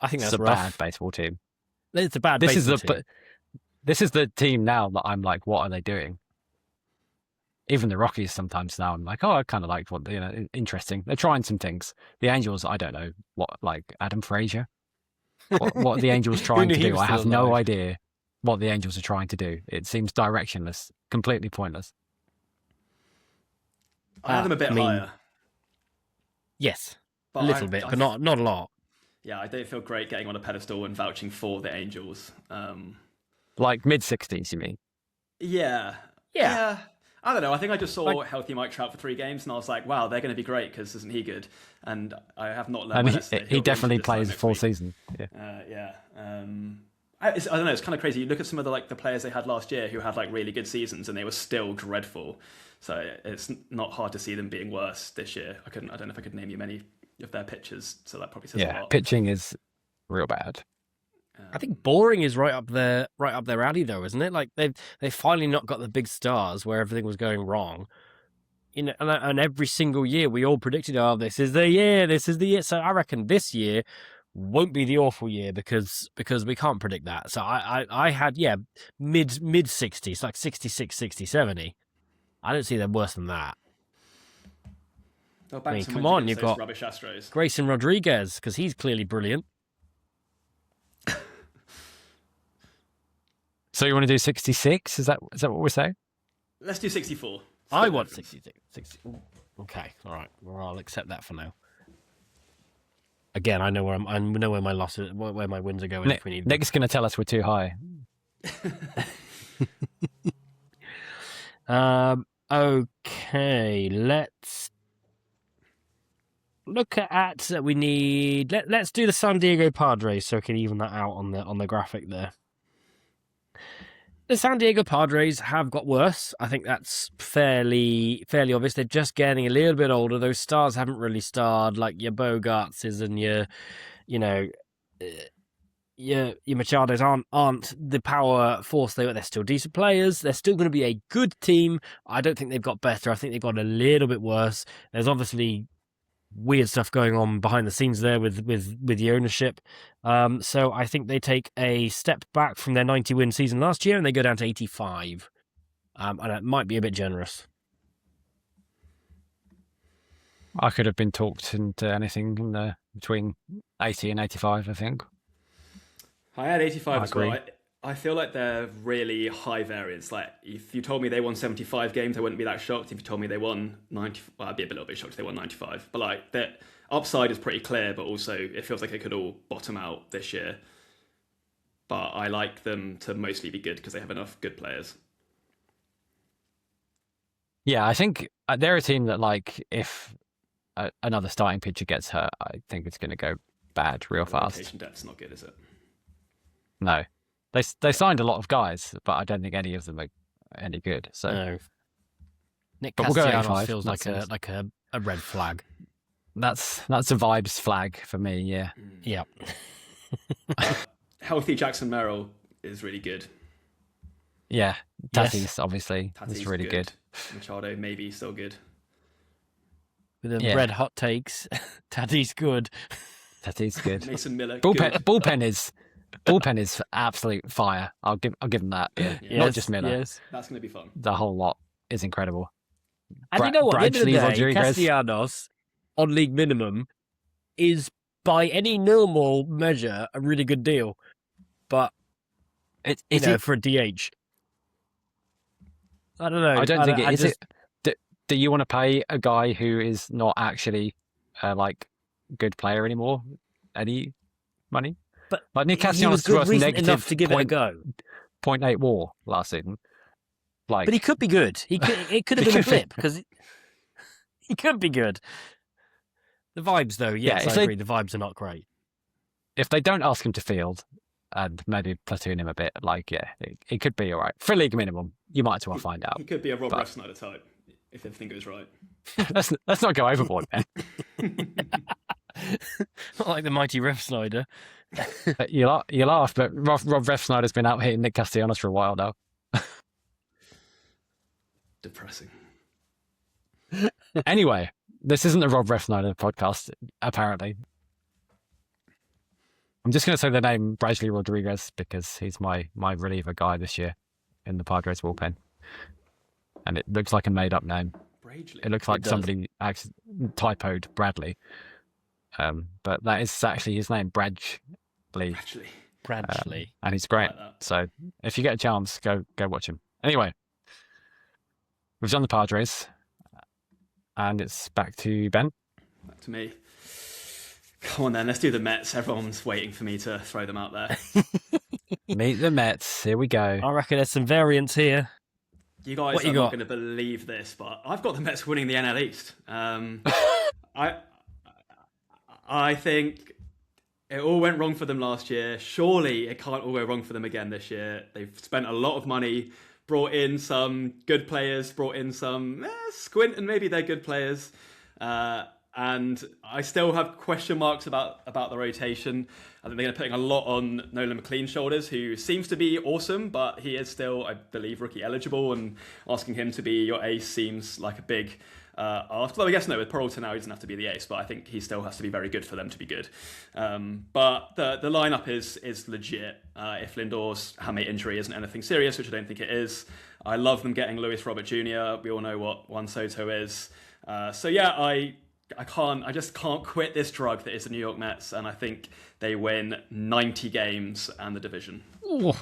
I think that's a rough. Bad baseball team. It's a bad baseball team. This is the team now that I'm like, what are they doing? Even the Rockies sometimes now, I'm like, oh, I kind of like what, interesting. They're trying some things. The Angels, I don't know, like Adam Frazier? What are the Angels trying to do? I have no idea what the Angels are trying to do. It seems directionless, completely pointless. I have them a bit higher. Yes, a little bit, but not a lot. Yeah, I don't feel great getting on a pedestal and vouching for the Angels. Like mid-60s, you mean? Yeah. I don't know. I think I just saw healthy Mike Trout for 3 games, and I was like, "Wow, they're going to be great because isn't he good?" And I have not learned. And he definitely plays a full season. Yeah. I don't know. It's kind of crazy. You look at some of the players they had last year who had like really good seasons, and they were still dreadful. So it's not hard to see them being worse this year. I don't know if I could name you many of their pitchers. So that probably says a lot. Pitching is real bad. I think boring is right up their alley, though, isn't it? Like they've finally not got the big stars where everything was going wrong. And every single year we all predicted, oh, this is the year. So I reckon this year won't be the awful year because we can't predict that. So I had mid 60s, like 66, 60, 70. I don't see them worse than that. I mean, come on, you've got rubbish Astros. Grayson Rodriguez because he's clearly brilliant. So you want to do 66? Is that what we're saying? Let's do 64. I want 66. 60. Okay, all right. Well, I'll accept that for now. Again, I know where I know where my losses, where my wins are going. If we need Nick's going to tell us we're too high. Okay, let's look at we need. Let's do the San Diego Padres so we can even that out on the graphic there. The San Diego Padres have got worse. I think that's fairly obvious. They're just getting a little bit older. Those stars haven't really starred, like your Bogartses and your Machados aren't the power force they were. They're still decent players. They're still going to be a good team. I don't think they've got better. I think they've got a little bit worse. There's obviously weird stuff going on behind the scenes there with the ownership. So I think they take a step back from their 90-win season last year and they go down to 85. And it might be a bit generous. I could have been talked into anything in the, between 80 and 85, I think. I had 85 I as well. agree. I feel like they're really high variance. Like, if you told me they won 75 games, I wouldn't be that shocked. If you told me they won 90, well, I'd be a little bit shocked if they won 95. But like, their upside is pretty clear, but also it feels like it could all bottom out this year. But I like them to mostly be good because they have enough good players. Yeah, I think they're a team that, like, if another starting pitcher gets hurt, I think it's going to go bad real fast. Rotation depth's not good, is it? No. They signed a lot of guys, but I don't think any of them are any good. So No. Nick But we'll go Castellanos 85. feels That's like a red flag. that's a vibes flag for me, yeah. Yeah. Healthy Jackson Merrill is really good. Yeah. Yes. Tatis, obviously, is Tatis really good. Machado, maybe still good. With the Yeah. red hot takes, Taddy's good. Tatis good. Mason Miller, Bullpen, good. bullpen is absolute fire. I'll give him that. Yeah. Yeah. Not just Miller. Yes. That's going to be fun. The whole lot is incredible. And you know what? At the end of the Bradley day, Rodriguez. Castellanos on league minimum is, by any normal measure, a really good deal. But for a DH, I don't know. I don't think it is. just- Do you want to pay a guy who is not actually like good player anymore any money? But like Nick he was Castellanos good was recent negative enough to give it a go. 0.8 WAR last season. Like, But he could be good. It could have been a blip because he could be good. The vibes, though, yes, if I agree. The vibes are not great. if they don't ask him to field and maybe platoon him a bit, like, yeah, it could be all right. For league minimum, you might as well find out. He could be a Rob but- Refsnyder type if everything goes right. let's not go overboard, man. Not like the mighty Ref Snyder. You laugh, but Rob Refsnyder's been out hitting Nick Castellanos for a while now. Depressing. Anyway, this isn't a Rob Refsnyder podcast, apparently. I'm just going to say the name Bradley Rodriguez because he's my reliever guy this year in the Padres bullpen. And it looks like a made-up name. Bragely. It looks like does. somebody typoed Bradley. But that is actually his name, Bradley. Bragely. Bradley. And he's great. I like that. So if you get a chance, go watch him. Anyway, we've done the Padres. And it's back to Ben. Back to me. Come on then, let's do the Mets. Everyone's waiting for me to throw them out there. Meet the Mets. Here we go. I reckon there's some variance here. You guys What are you not got? going to believe this, but I've got the Mets winning the NL East. I think it all went wrong for them last year. Surely it can't all go wrong for them again this year. They've spent a lot of money, brought in some good players, brought in some squint, and maybe they're good players. And I still have question marks about the rotation. I think they're going to putting a lot on Nolan McLean's shoulders, who seems to be awesome, but he is still, I believe, rookie eligible, and asking him to be your ace seems like a big ask. Well, I guess no, with Peralta now he doesn't have to be the ace, but I think he still has to be very good for them to be good. But the lineup is legit. If Lindor's hamate injury isn't anything serious, which I don't think it is, I love them getting Luis Robert Jr. We all know what Juan Soto is. So yeah, I just can't quit this drug that is the New York Mets, and I think they win 90 games and the division. Ooh.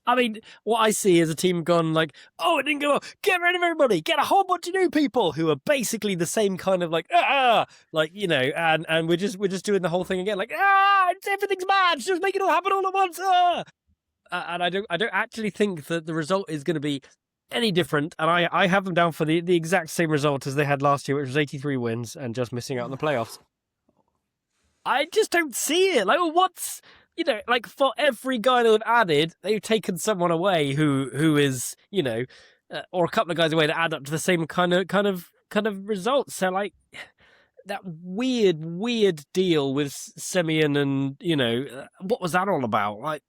I mean, what I see is a team gone like, oh, it didn't go well. Get rid of everybody. Get a whole bunch of new people who are basically the same kind of like, and we're just doing the whole thing again. Like, everything's bad. Just make it all happen all at once. And I don't actually think that the result is going to be any different. And I have them down for the exact same result as they had last year, which was 83 wins and just missing out on the playoffs. I just don't see it. Like, what's... like for every guy they've added, they've taken someone away who is, or a couple of guys away that add up to the same kind of results. So like that weird deal with Semien and what was that all about? Like,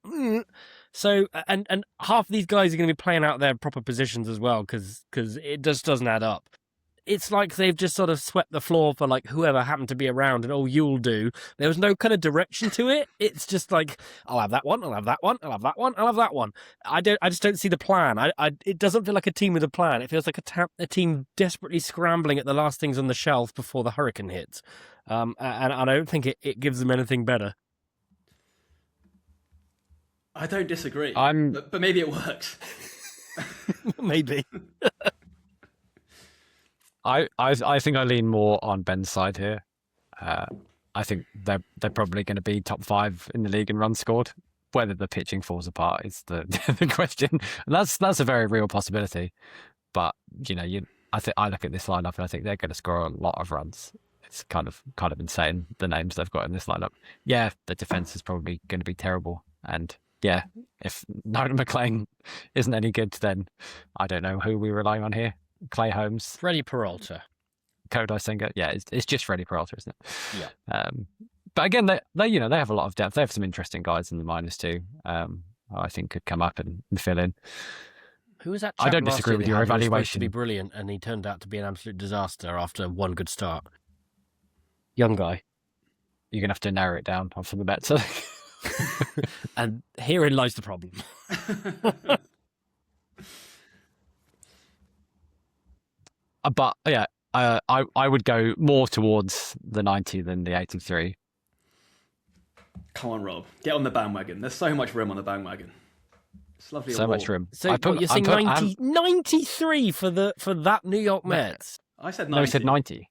so and half of these guys are going to be playing out their proper positions as well because it just doesn't add up. it's like they've just sort of swept the floor for like whoever happened to be around, and you'll do. There was no kind of direction to it. It's just like, I'll have that one, I'll have that one, I'll have that one, I'll have that one. I just don't see the plan. It doesn't feel like a team with a plan. It feels like a team desperately scrambling at the last things on the shelf before the hurricane hits. And I don't think it gives them anything better. I don't disagree. I'm- But maybe it works. Maybe. I think I lean more on Ben's side here. I think they're probably going to be top 5 in the league in runs scored. Whether the pitching falls apart is the the question. And that's a very real possibility. But I look at this lineup and I think they're going to score a lot of runs. It's kind of insane, the names they've got in this lineup. Yeah, the defense is probably going to be terrible. And yeah, if Nolan McLean isn't any good, then I don't know who we're relying on here. Clay Holmes, Freddie Peralta, Kodai Senga. Yeah, it's just Freddie Peralta, isn't it? Yeah. But again, they have a lot of depth. They have some interesting guys in the minors too. I think could come up and fill in. Who was that? I don't disagree with your evaluation. He was supposed to be brilliant, and he turned out to be an absolute disaster after one good start. Young guy. You're gonna have to narrow it down for the Mets. And herein lies the problem. But yeah, I would go more towards the 90 than the 83. Come on, Rob. Get on the bandwagon. There's so much room on the bandwagon. It's lovely. So much room. So you're saying 93 for that New York Mets? I said 90. No, he said 90.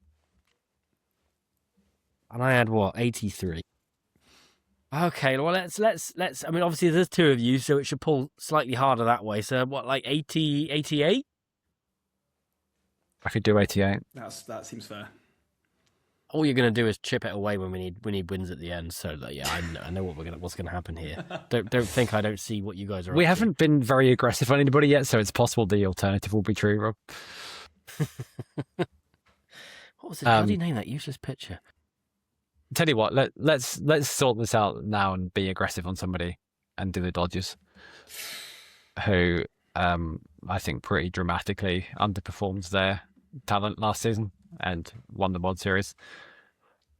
And I had what, 83? Okay, well let's. I mean, obviously there's two of you, so it should pull slightly harder that way. So what, like 80, 88? I could do 88. That seems fair. All you're going to do is chip it away when we need wins at the end. So that, yeah, I know what's going to happen here. Don't think I don't see what you guys are. We haven't been very aggressive on anybody yet, so it's possible the alternative will be true, Rob. What was the bloody name of that useless pitcher? Tell you what, let's sort this out now and be aggressive on somebody and do the Dodgers, who I think pretty dramatically underperformed their talent last season and won the World Series.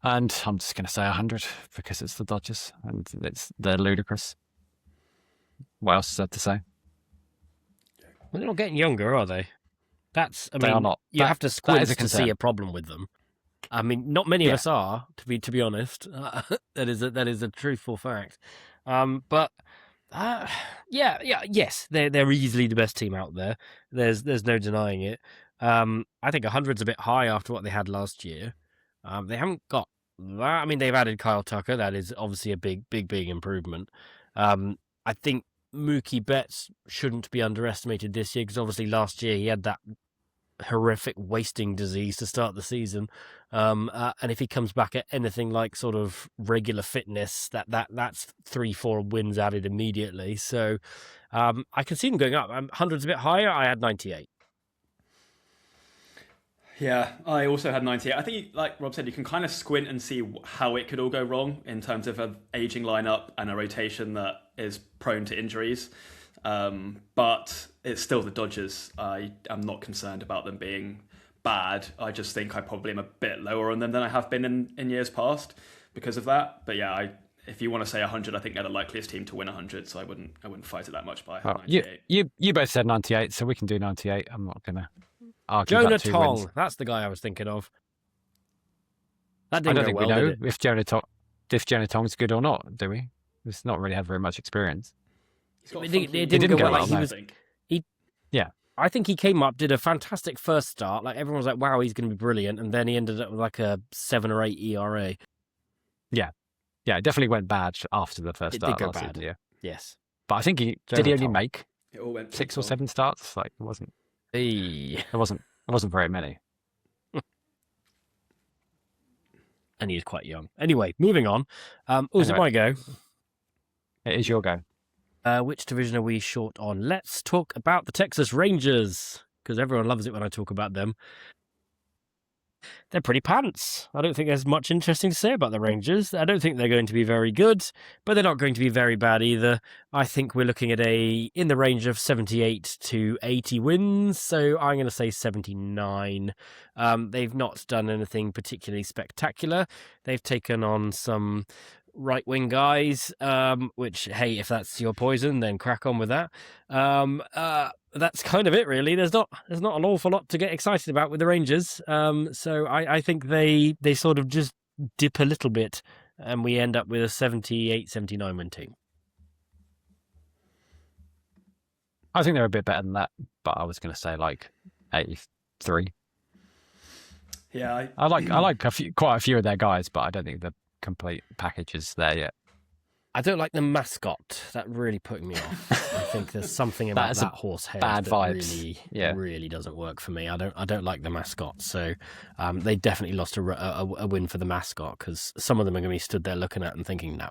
And I'm just going to say 100 because it's the Dodgers and they're ludicrous. What else is there to say? Well, they're not getting younger, are they? They are not. You have to squint to see a problem with them. I mean, not many of us are, to be honest. That is a truthful fact. Yes, they're easily the best team out there. There's no denying it. I think 100's a bit high after what they had last year. They haven't got that. I mean, they've added Kyle Tucker. That is obviously a big improvement. I think Mookie Betts shouldn't be underestimated this year because obviously last year he had that horrific wasting disease to start the season, and if he comes back at anything like sort of regular fitness, that's 3-4 wins added immediately. So I can see them going up. 100's a bit higher. I had 98. Yeah, I also had 98. I think, like Rob said, you can kind of squint and see how it could all go wrong in terms of an aging lineup and a rotation that is prone to injuries. But it's still the Dodgers. I am not concerned about them being bad. I just think I probably am a bit lower on them than I have been in years past because of that. But yeah, if you want to say 100, I think they're the likeliest team to win 100. So I wouldn't fight it that much by 98. You both said 98, so we can do 98. I'm not gonna argue Jonah about 2 wins. Tong, that's the guy I was thinking of. That I didn't don't go think well, we know did it? if Jonah Tong's good or not, do we? He's not really had very much experience. He's got It funky- didn't go well, I no. think. I think he came up, did a fantastic first start. Like everyone was like, "Wow, he's going to be brilliant," and then he ended up with like a 7 or 8 ERA. Yeah, it definitely went bad after the first It start did go last bad. season. Yeah, Yes. but I think did he Jonah only Tong. make It all went 6 or wrong. 7 starts? Like it wasn't Hey. very many. And he is quite young. Anyway, moving on. Is it my go? It is your go. Which division are we short on? Let's talk about the Texas Rangers, because everyone loves it when I talk about them. They're pretty pants. I don't think there's much interesting to say about the Rangers. I don't think they're going to be very good, but they're not going to be very bad either. I think we're looking at in the range of 78 to 80 wins, so I'm going to say 79. They've not done anything particularly spectacular. They've taken on some right-wing guys, which, hey, if that's your poison, then crack on with that. That's kind of it, really. There's not an awful lot to get excited about with the Rangers. So I think they sort of just dip a little bit, and we end up with a 78, 79 win team. I think they're a bit better than that, but I was going to say like 83. Yeah, I like quite a few of their guys, but I don't think the complete package is there yet. I don't like the mascot. That really put me off. I think there's something about that horse head bad that vibes. really doesn't work for me. I don't like the mascot. So they definitely lost a win for the mascot, because some of them are going to be stood there looking at and thinking, no.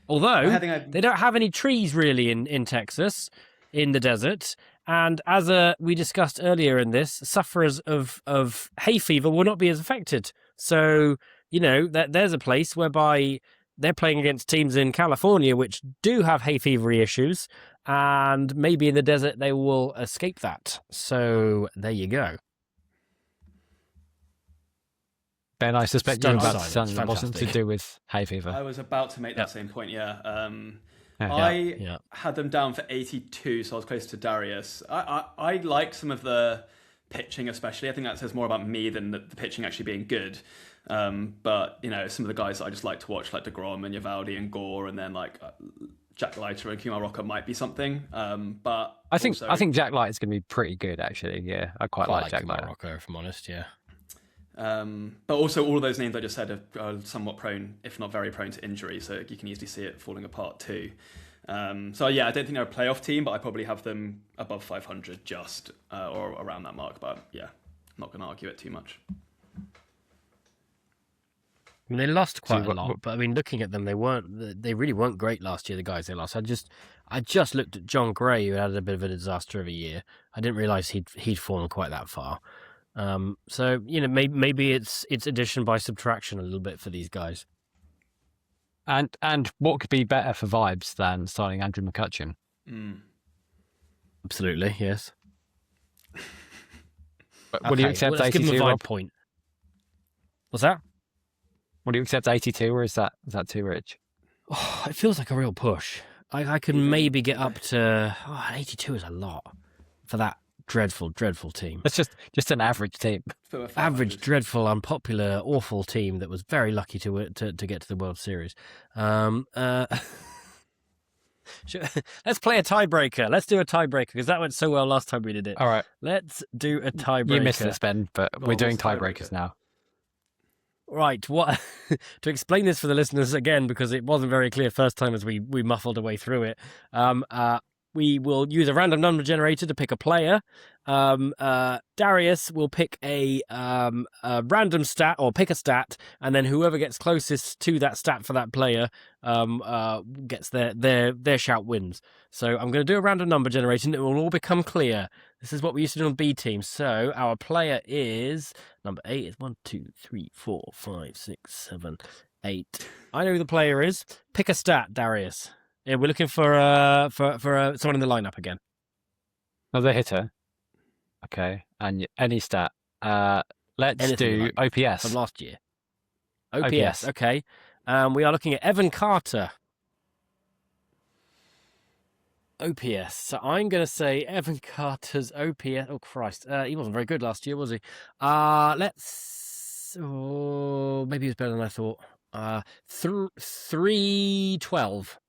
Although they don't have any trees really in Texas, in the desert. And as we discussed earlier in this, sufferers of hay fever will not be as affected. So, there's a place whereby they're playing against teams in California which do have hay fevery issues, and maybe in the desert they will escape that. So there you go. Ben, I suspect you're about to say Fantastic. that wasn't to do with hay fever. I was about to make that same point, yeah. Yeah. I had them down for 82, so I was close to Darius. I like some of the pitching especially. I think that says more about me than the pitching actually being good. But, some of the guys that I just like to watch, like DeGrom and Eovaldi and Gore, and then like Jack Leiter and Kumar Rocker might be something. But I think Jack Leiter is going to be pretty good, actually. Yeah, I quite like Jack Kumar Leiter. Rocker, if I'm honest, yeah. But also all of those names I just said are somewhat prone, if not very prone to injury, so you can easily see it falling apart too. So yeah, I don't think they're a playoff team, but I probably have them above 500 just, or around that mark. But yeah, I'm not going to argue it too much. I mean, they lost quite a lot, but I mean, looking at them, they really weren't great last year, the guys they lost. I just looked at John Gray, who had a bit of a disaster of a year. I didn't realise he'd fallen quite that far. So maybe it's addition by subtraction a little bit for these guys. And what could be better for vibes than signing Andrew McCutcheon? Absolutely, yes. Will you accept 82? Give him a vibe point. What's that? Will you accept 82, or is that too rich? Oh, it feels like a real push. I could maybe get up to 82 is a lot for that dreadful team. It's just an average team. Average, dreadful, unpopular, awful team that was very lucky to get to the World Series. Let's play a tiebreaker. Let's do a tiebreaker, because that went so well last time we did it. All right. Let's do a tiebreaker. You missed this, Ben, but we're doing tiebreakers now. Right, what to explain this for the listeners again, because it wasn't very clear first time as we muffled our way through it. We will use a random number generator to pick a player. Darius will pick a random stat, or pick a stat, and then whoever gets closest to that stat for that player gets their shout wins. So I'm going to do a random number generator, and it will all become clear. This is what we used to do on B teams. So our player is number 8. Is 1, 2, 3, 4, 5, 6, 7, 8. I know who the player is. Pick a stat, Darius. Yeah, we're looking for someone in the lineup again. Another hitter. Okay, and any stat. Let's do OPS from last year. OPS. Okay. We are looking at Evan Carter. OPS. So I'm going to say Evan Carter's OPS. Oh Christ, he wasn't very good last year, was he? Let's. Oh, maybe he was better than I thought. 312.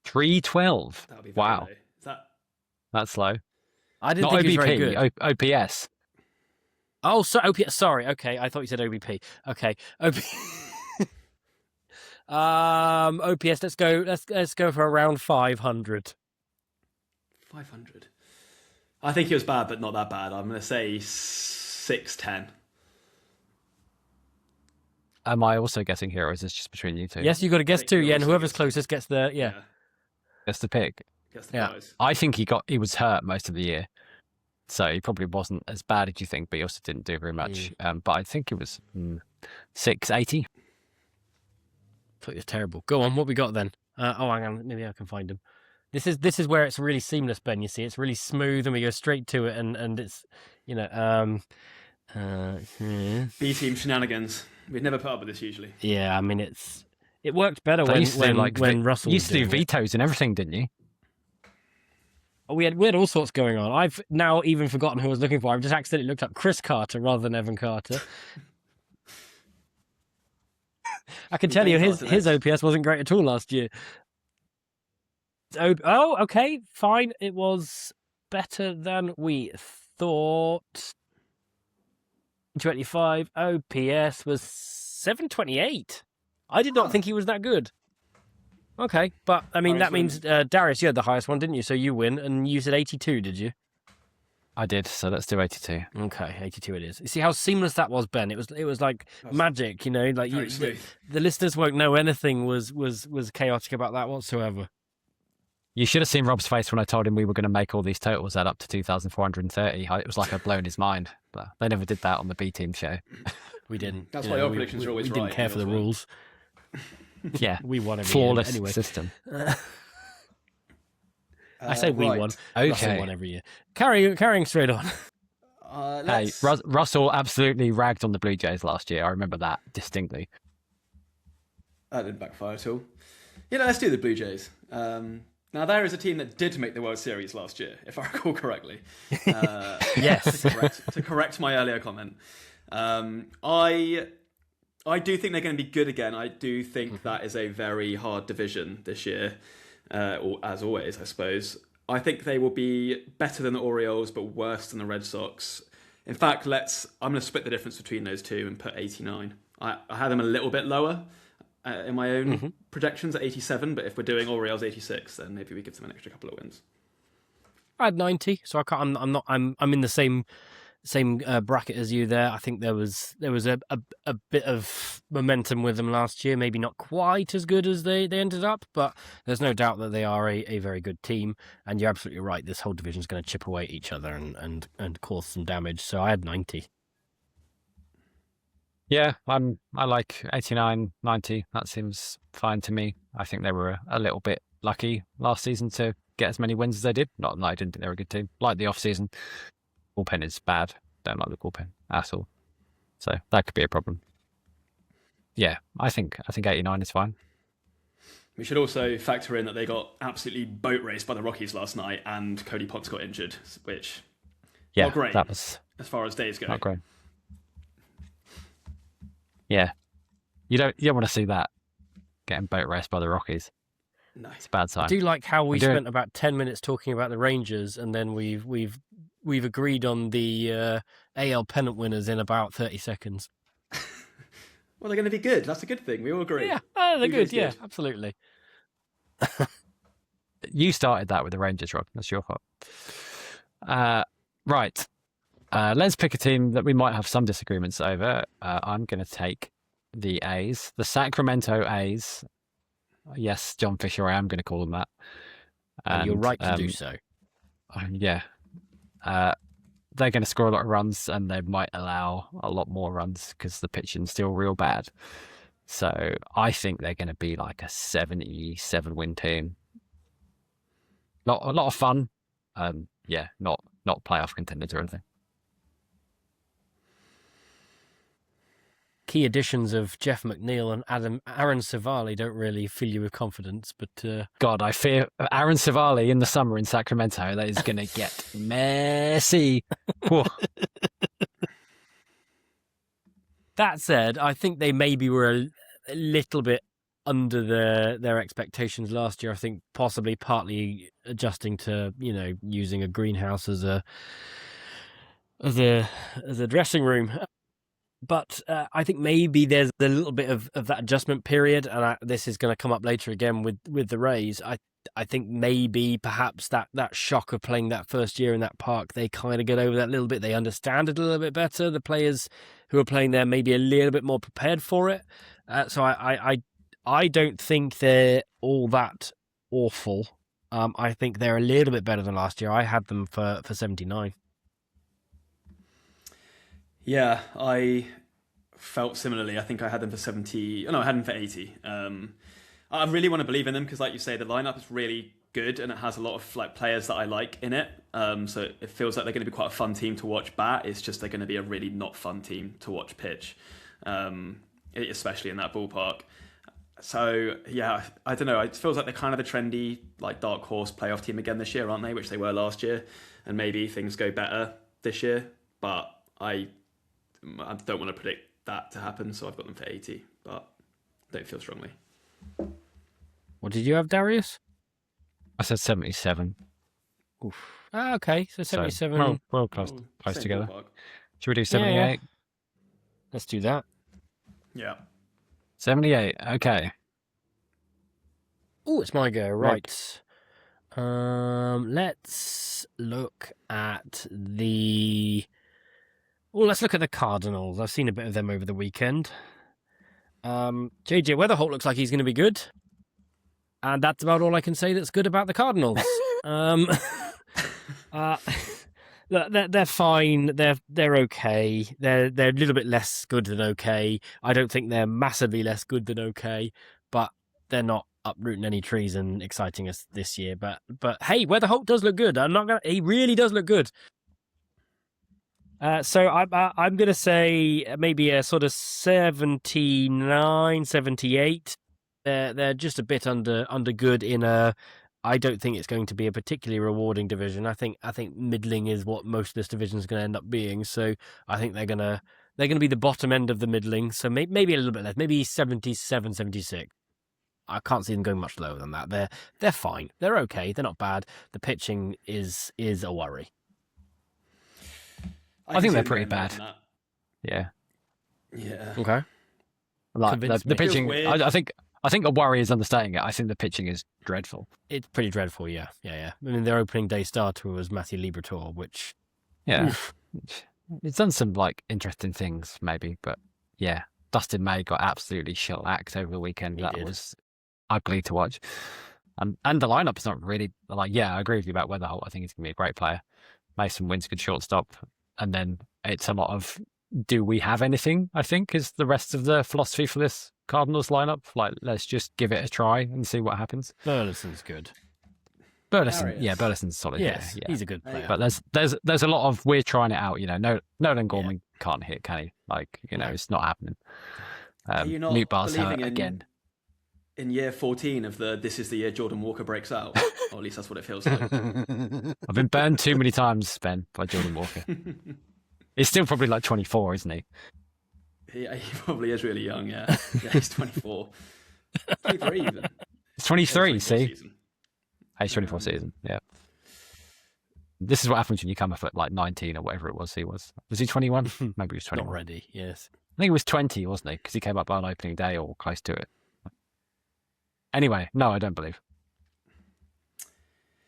312. Wow. Low. That's low. I didn't Not think OBP, he was very good. OPS. Oh, so OPS. Sorry. Okay, I thought you said OBP. Okay, OPS. Let's go. Let's go for around 500. 500. I think it was bad, but not that bad. I'm going to say 610. Am I also guessing here, or is this just between you two? Yes, you got to guess too. Yeah, and whoever's closest gets the Gets the pick. Gets the prize. I think he was hurt most of the year. So he probably wasn't as bad as you think, but he also didn't do very much. But I think it was 680. Thought it was terrible. Go on, what we got then? Hang on, maybe I can find him. This is where it's really seamless, Ben. You see, it's really smooth, and we go straight to it, and it's B team shenanigans. We'd never put up with this usually. Yeah, I mean it worked better when Russell used to do it. vetoes and everything, didn't you? Oh, we had all sorts going on. I've now even forgotten who I was looking for. I've just accidentally looked up Chris Carter rather than Evan Carter. I can tell you his OPS wasn't great at all last year. Oh, okay, fine. It was better than we thought. 25 OPS was 728. I did not think he was that good. Okay, but I mean that means Darius, you had the highest one, didn't you? So you win, and you said 82, did you? I did. So let's do 82. Okay, 82 it is. You see how seamless that was, Ben? It was like magic, Like the listeners won't know anything was chaotic about that whatsoever. You should have seen Rob's face when I told him we were going to make all these totals add up to 2,430. It was like I'd blown his mind. But they never did that on the B team show. We didn't. That's why your predictions are always right. We didn't care for the rules. Yeah, we won every flawless year anyway. system. I say we won. Okay, Russell won every year. Carrying straight on. Hey, Russell absolutely ragged on the Blue Jays last year. I remember that distinctly. That didn't backfire at all. Let's do the Blue Jays. Now, there is a team that did make the World Series last year, if I recall correctly. Yes. to correct my earlier comment. I do think they're going to be good again. I do think that is a very hard division this year, or as always, I suppose. I think they will be better than the Orioles, but worse than the Red Sox. In fact, I'm going to split the difference between those two and put 89. I had them a little bit lower in my own projections at 87, but if we're doing Orioles 86, then maybe we give them an extra couple of wins. I had 90, so I'm in the same bracket as you there. I think there was a bit of momentum with them last year, maybe not quite as good as they ended up, but there's no doubt that they are a very good team, and you're absolutely right, this whole division is going to chip away at each other and cause some damage, so I had 90. Yeah, I like 89, 90. That seems fine to me. I think they were a little bit lucky last season to get as many wins as they did. Not that I didn't think they were a good team. Like the off-season. Bullpen is bad. Don't like the bullpen at all. So that could be a problem. Yeah, I think 89 is fine. We should also factor in that they got absolutely boat raced by the Rockies last night, and Cody Potts got injured, which not great. That was as far as days go. Not great. Yeah, you don't want to see that, getting boat raced by the Rockies. No, it's a bad sign. I do like how we spent about 10 minutes talking about the Rangers, and then we've agreed on the AL pennant winners in about 30 seconds. Well, they're going to be good. That's a good thing. We all agree. Yeah, they're good. Yeah, absolutely. You started that with the Rangers, Rob. That's your fault. Right. Let's pick a team that we might have some disagreements over. I'm going to take the A's, the Sacramento A's. Yes, John Fisher, I am going to call them that. And you're right to do so. Yeah. They're going to score a lot of runs, and they might allow a lot more runs because the pitching's still real bad. So I think they're going to be like a 77-win team. A lot of fun. Yeah, not playoff contenders or anything. Key additions of Jeff McNeil and Aaron Savali don't really fill you with confidence, but God, I fear Aaron Savali in the summer in Sacramento. That is going to get messy. That said, I think they maybe were a little bit under their expectations last year. I think possibly partly adjusting to using a greenhouse as a dressing room. But I think maybe there's a little bit of that adjustment period, and this is going to come up later again with the Rays. I think maybe perhaps that shock of playing that first year in that park, they kind of get over that a little bit. They understand it a little bit better. The players who are playing there may be a little bit more prepared for it. So I don't think they're all that awful. I think they're a little bit better than last year. I had them for 79. Yeah, I felt similarly. I think I had them for 70. Oh, no, I had them for 80. I really want to believe in them because, like you say, the lineup is really good and it has a lot of like players that I like in it. So it feels like they're going to be quite a fun team to watch bat. It's just they're going to be a really not fun team to watch pitch, especially in that ballpark. So yeah, I don't know. It feels like they're kind of a trendy, like dark horse playoff team again this year, aren't they? Which they were last year, and maybe things go better this year. But I don't want to predict that to happen, so I've got them for 80, but don't feel strongly. What did you have, Darius? I said 77. Oof. Okay, so 77. Well close Same together. ballpark. Should we do 78? Yeah. Let's do that. Yeah. 78. Okay. Oh, it's my go. Right. Let's look at the. Well, let's look at the Cardinals. I've seen a bit of them over the weekend. JJ Weatherholt looks like he's going to be good. And that's about all I can say that's good about the Cardinals. They're fine. They're okay. They're a little bit less good than okay. I don't think they're massively less good than okay, but they're not uprooting any trees and exciting us this year. But hey, Weatherholt does look good. He really does look good. So I'm going to say maybe a sort of 79, 78. They're just a bit under good in a. I don't think it's going to be a particularly rewarding division. I think middling is what most of this division is going to end up being. So I think they're gonna be the bottom end of the middling. So maybe a little bit less, maybe 77, 76. I can't see them going much lower than that. They're fine. They're okay. They're not bad. The pitching is a worry. I think they're pretty bad. Yeah. Yeah. Okay. Like the pitching, I think a worry is understating it. I think the pitching is dreadful. It's pretty dreadful, yeah. I mean, their opening day starter was Matthew Liberatore, which... Yeah. Oof. It's done some, like, interesting things, maybe. But, yeah, Dustin May got absolutely shellacked over the weekend. That was ugly to watch. And the lineup's not really... Like, yeah, I agree with you about Weatherholt. I think he's going to be a great player. Mason Wynn's good shortstop. And then it's a lot of... Do we have anything, I think, is the rest of the philosophy for this Cardinals lineup. Like, let's just give it a try and see what happens. Burleson's good. Burleson's solid. Yes, yeah. He's a good player. But there's a lot of we're trying it out. You know, Nolan Gorman can't hit, can he? Like, it's not happening. Are you not Newt Barr's hurt believing again. In year 14 of this is the year Jordan Walker breaks out, or at least that's what it feels like. I've been burned too many times, Ben, by Jordan Walker. He's still probably like 24, isn't he? He probably is really young, yeah. Yeah, he's 24. 23 even. He's 23, see? Season. He's 24 season, yeah. This is what happens when you come up at like 19 or whatever it was he was. Was he 21? Maybe he was 21. Not ready, yes. I think he was 20, wasn't he? Because he came up on opening day or close to it. Anyway, no, I don't believe.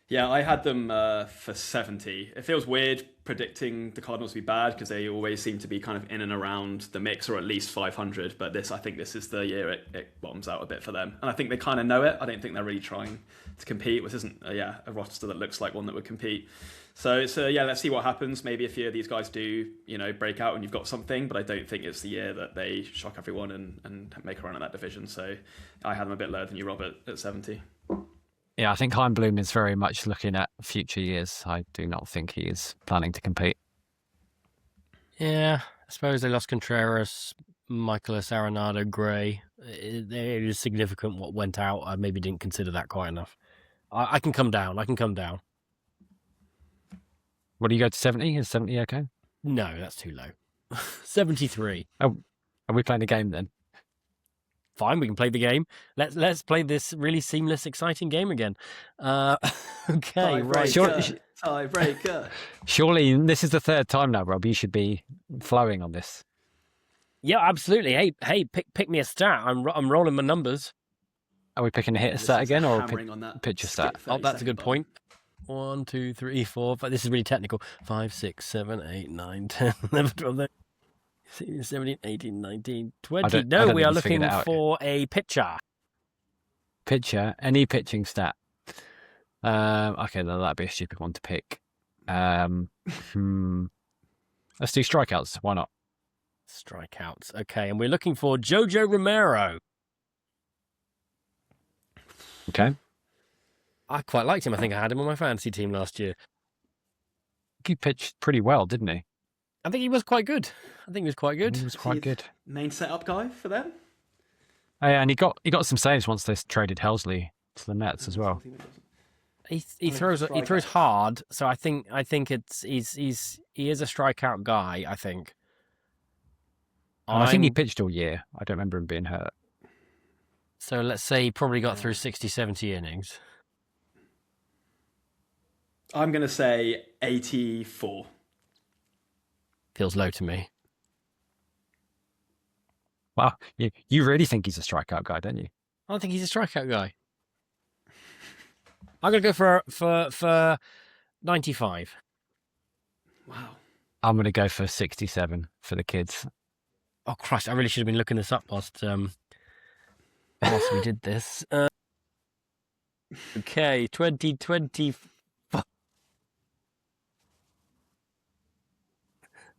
Yeah, I had them for 70. It feels weird predicting the Cardinals to be bad because they always seem to be kind of in and around the mix or at least 500. But I think this is the year it bottoms out a bit for them. And I think they kind of know it. I don't think they're really trying to compete, which isn't a roster that looks like one that would compete. So let's see what happens. Maybe a few of these guys do, break out and you've got something. But I don't think it's the year that they shock everyone and make a run at that division. So I had them a bit lower than you, Robert, at 70. Yeah, I think Heimblum is very much looking at future years. I do not think he is planning to compete. Yeah, I suppose they lost Contreras, Michaelis Arenado, Gray. It is significant what went out. I maybe didn't consider that quite enough. I can come down. What do you go to 70? Is 70 okay? No, that's too low. 73. Oh, are we playing a game then? Fine, we can play the game. Let's play this really seamless, exciting game again. Okay, right. Tiebreaker. Surely this is the third time now, Rob. You should be flowing on this. Yeah, absolutely. Hey, pick me a stat. I'm rolling my numbers. Are we picking a hit stat again or a pitcher stat? Oh, that's a good point. 1, 2, 3, 4. But this is really technical. 5, 6, 7, 8, 9, 10, 11, 12, 13. 17, 18, 19, 20. No, we are looking for a pitcher. Pitcher? Any pitching stat? Okay, then that'd be a stupid one to pick. Let's do strikeouts. Why not? Strikeouts. Okay, and we're looking for Jojo Romero. Okay. I quite liked him. I think I had him on my fantasy team last year. He pitched pretty well, didn't he? I think he was quite good. He was quite good. Main setup guy for them. Oh, yeah, and he got some saves once they traded Helsley to the Nets as well. He throws hard, so I think he is a strikeout guy. I think. I think he pitched all year. I don't remember him being hurt. So let's say he probably got through 60, 70 innings. I'm going to say 84. Feels low to me. Wow, you really think he's a strikeout guy, don't you? I don't think he's a strikeout guy. I'm going to go for 95. Wow. I'm going to go for 67 for the kids. Oh, Christ, I really should have been looking this up whilst we did this. Okay, 2020.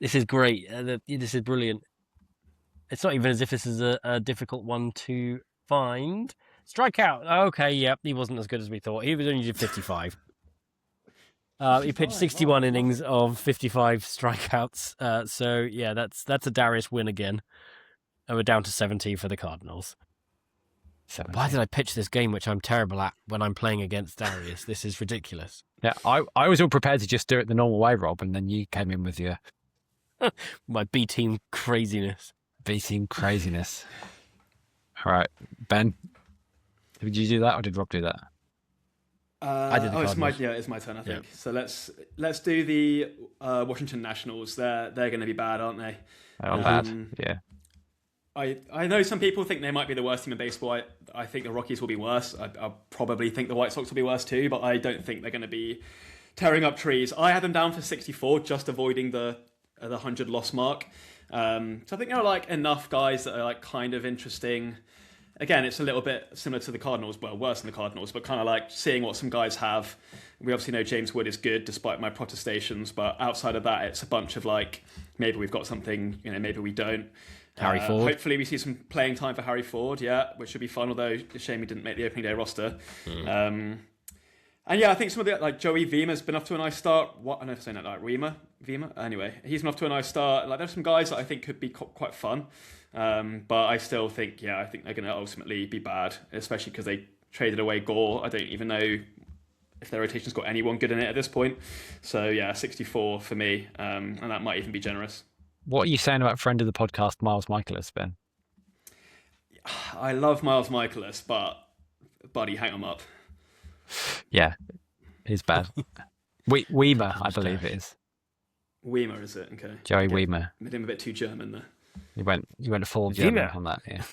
This is great. This is brilliant. It's not even as if this is a difficult one to find. Strikeout. Okay, yep, he wasn't as good as we thought. He was only did 55. He pitched 61 innings of 55 strikeouts. So yeah, that's a Darius win again. And we're down to 70 for the Cardinals. 70. Why did I pitch this game, which I'm terrible at, when I'm playing against Darius? This is ridiculous. Yeah, I was all prepared to just do it the normal way, Rob, and then you came in with your my B team craziness. B-team craziness. All right, Ben, did you do that or did Rob do that? I did the Cardinals. It's my turn, I think. Yeah. So let's do the Washington Nationals. They're going to be bad, aren't they? They are bad. Yeah. I know some people think they might be the worst team in baseball. I think the Rockies will be worse. I probably think the White Sox will be worse too, but I don't think they're going to be tearing up trees. I had them down for 64, just avoiding the 100 loss mark. So I think there are like enough guys that are like kind of interesting. Again, it's a little bit similar to the Cardinals, well, worse than the Cardinals, but kind of like seeing what some guys have. We obviously know James Wood is good, despite my protestations, but outside of that, it's a bunch of like, maybe we've got something, maybe we don't. Harry Ford. Hopefully we see some playing time for Harry Ford, yeah, which should be fun, although it's a shame he didn't make the opening day roster. And yeah, I think some of the, like Joey Vima's been off to a nice start. What, I don't know if I'm saying that like Vima? Anyway, he's been off to a nice start. Like there's some guys that I think could be quite fun. But I still think, I think they're going to ultimately be bad, especially because they traded away Gore. I don't even know if their rotation's got anyone good in it at this point. So yeah, 64 for me, and that might even be generous. What are you saying about friend of the podcast, Miles Michaelis, Ben? I love Miles Michaelis, but buddy, hang him up. Yeah, he's bad. Weimer, I believe it is. Weimer, is it? Okay. Joey Weimer. Made him a bit too German there. You went full German on that, yeah.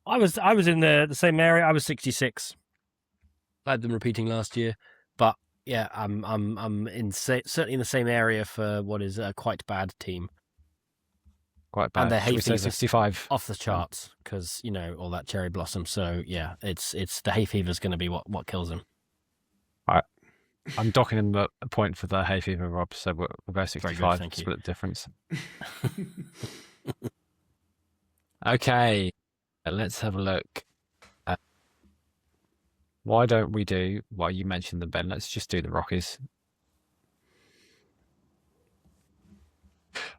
I was in the same area. I was 66. I had them repeating last year, but yeah, I'm certainly in the same area for what is a quite bad team. Quite bad. And their hay fever 65 off the charts because all that cherry blossom. So yeah, it's the hay fever is going to be what kills them. All right. I'm docking him a point for the hay fever, Rob. So we're both 65. Good, split the difference. Okay, let's have a look. Why don't we do? Well, you mentioned them, Ben. Let's just do the Rockies.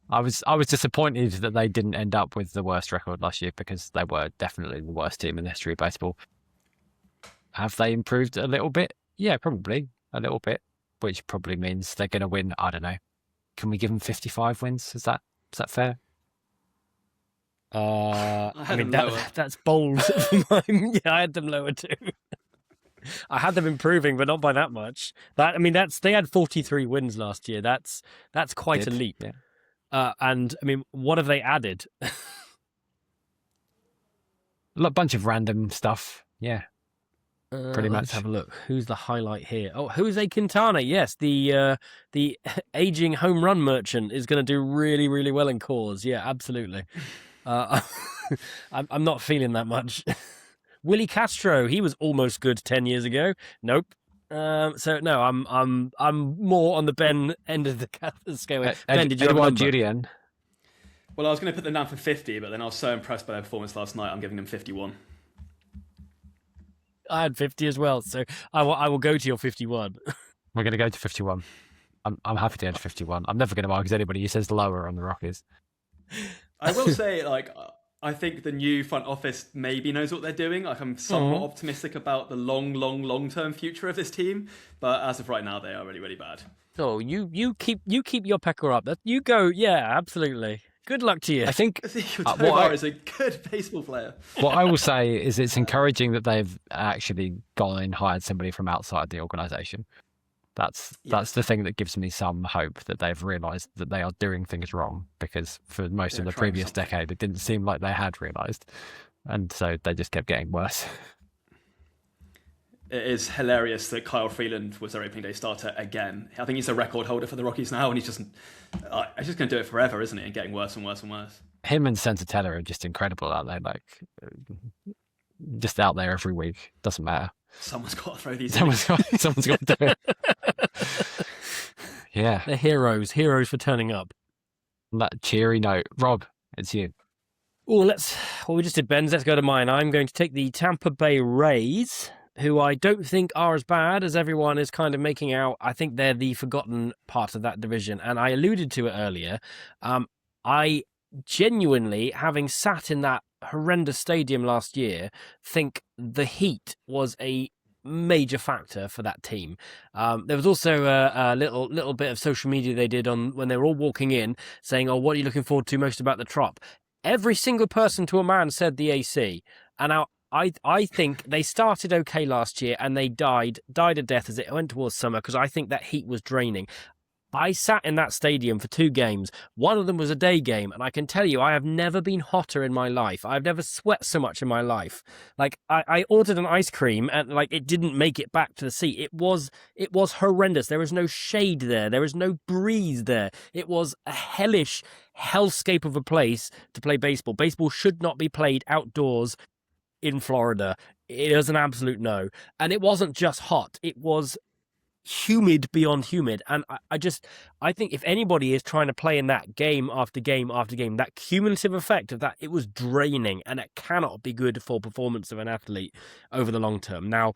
I was disappointed that they didn't end up with the worst record last year because they were definitely the worst team in the history of baseball. Have they improved a little bit? Yeah, probably a little bit, which probably means they're going to win. I don't know. Can we give them 55 wins? Is that fair? I mean that's bold. Yeah, I had them lower too. I had them improving, but not by that much. They had 43 wins last year. That's quite a leap. Yeah. And I mean, what have they added? A bunch of random stuff. Yeah. Pretty much. Let's have a look. Who's the highlight here? Oh, Jose Quintana. Yes, the aging home run merchant is going to do really, really well in Coors. Yeah, absolutely. I'm not feeling that much. Willie Castro, he was almost good 10 years ago. Nope. So no, I'm more on the Ben end of the scale. Ben, did you have a Edouard number? Julien. Well, I was going to put them down for 50, but then I was so impressed by their performance last night, I'm giving them 51. I had 50 as well, so I will go to your 51. We're going to go to 51. I'm happy to go to 51. I'm never going to argue anybody who says lower on the Rockies. I will say, like, I think the new front office maybe knows what they're doing. Like, I'm somewhat optimistic about the long-term future of this team, but as of right now, they are really, really bad. Oh, you keep your pecker up. You go, yeah, absolutely. Good luck to you. I think Tovar is a good baseball player. what I will say is it's encouraging that they've actually gone and hired somebody from outside the organisation. That's the thing that gives me some hope that they've realised that they are doing things wrong, because for most of the previous decade it didn't seem like they had realised, and so they just kept getting worse. It is hilarious that Kyle Freeland was their opening day starter again. I think he's a record holder for the Rockies now, and he's just going to do it forever, isn't he? And getting worse and worse and worse. Him and Sensatella are just incredible, aren't they? Like, just out there every week. Doesn't matter. Someone's got to throw these. Someone's got to do it. Yeah, they're heroes for turning up. On that cheery note, Rob, it's you. Oh, we just did Ben's. Let's go to mine. I'm going to take the Tampa Bay Rays, who I don't think are as bad as everyone is kind of making out. I think they're the forgotten part of that division, and I alluded to it earlier. I genuinely, having sat in that horrendous stadium last year, think the heat was a major factor for that team. There was also a little bit of social media they did on when they were all walking in, saying, "Oh, what are you looking forward to most about the Trop?" Every single person to a man said the AC, and now I think they started okay last year and they died a death as it went towards summer, because I think that heat was draining. I sat in that stadium for 2 games. One of them was a day game, and I can tell you, I have never been hotter in my life. I've never sweat so much in my life. Like, I ordered an ice cream, and like it didn't make it back to the seat. It was horrendous. There was no shade there. There was no breeze there. It was a hellish hellscape of a place to play baseball. Baseball should not be played outdoors in Florida. It is an absolute no. And it wasn't just hot. It was humid beyond humid, and I think if anybody is trying to play in that game after game after game, that cumulative effect of that, it was draining, and it cannot be good for performance of an athlete over the long term. Now,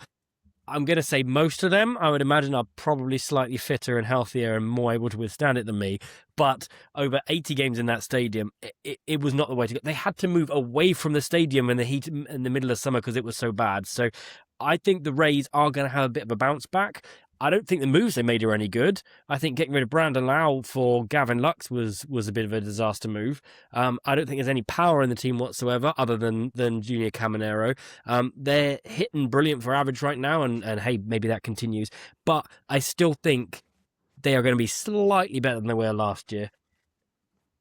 I'm going to say most of them, I would imagine, are probably slightly fitter and healthier and more able to withstand it than me, but over 80 games in that stadium, it was not the way to go. They had to move away from the stadium in the heat in the middle of summer because it was so bad. So I think the Rays are going to have a bit of a bounce back. I don't think the moves they made are any good. I think getting rid of Brandon Lau for Gavin Lux was a bit of a disaster move. I don't think there's any power in the team whatsoever other than Junior Caminero. They're hitting brilliant for average right now, and hey, maybe that continues. But I still think they are going to be slightly better than they were last year.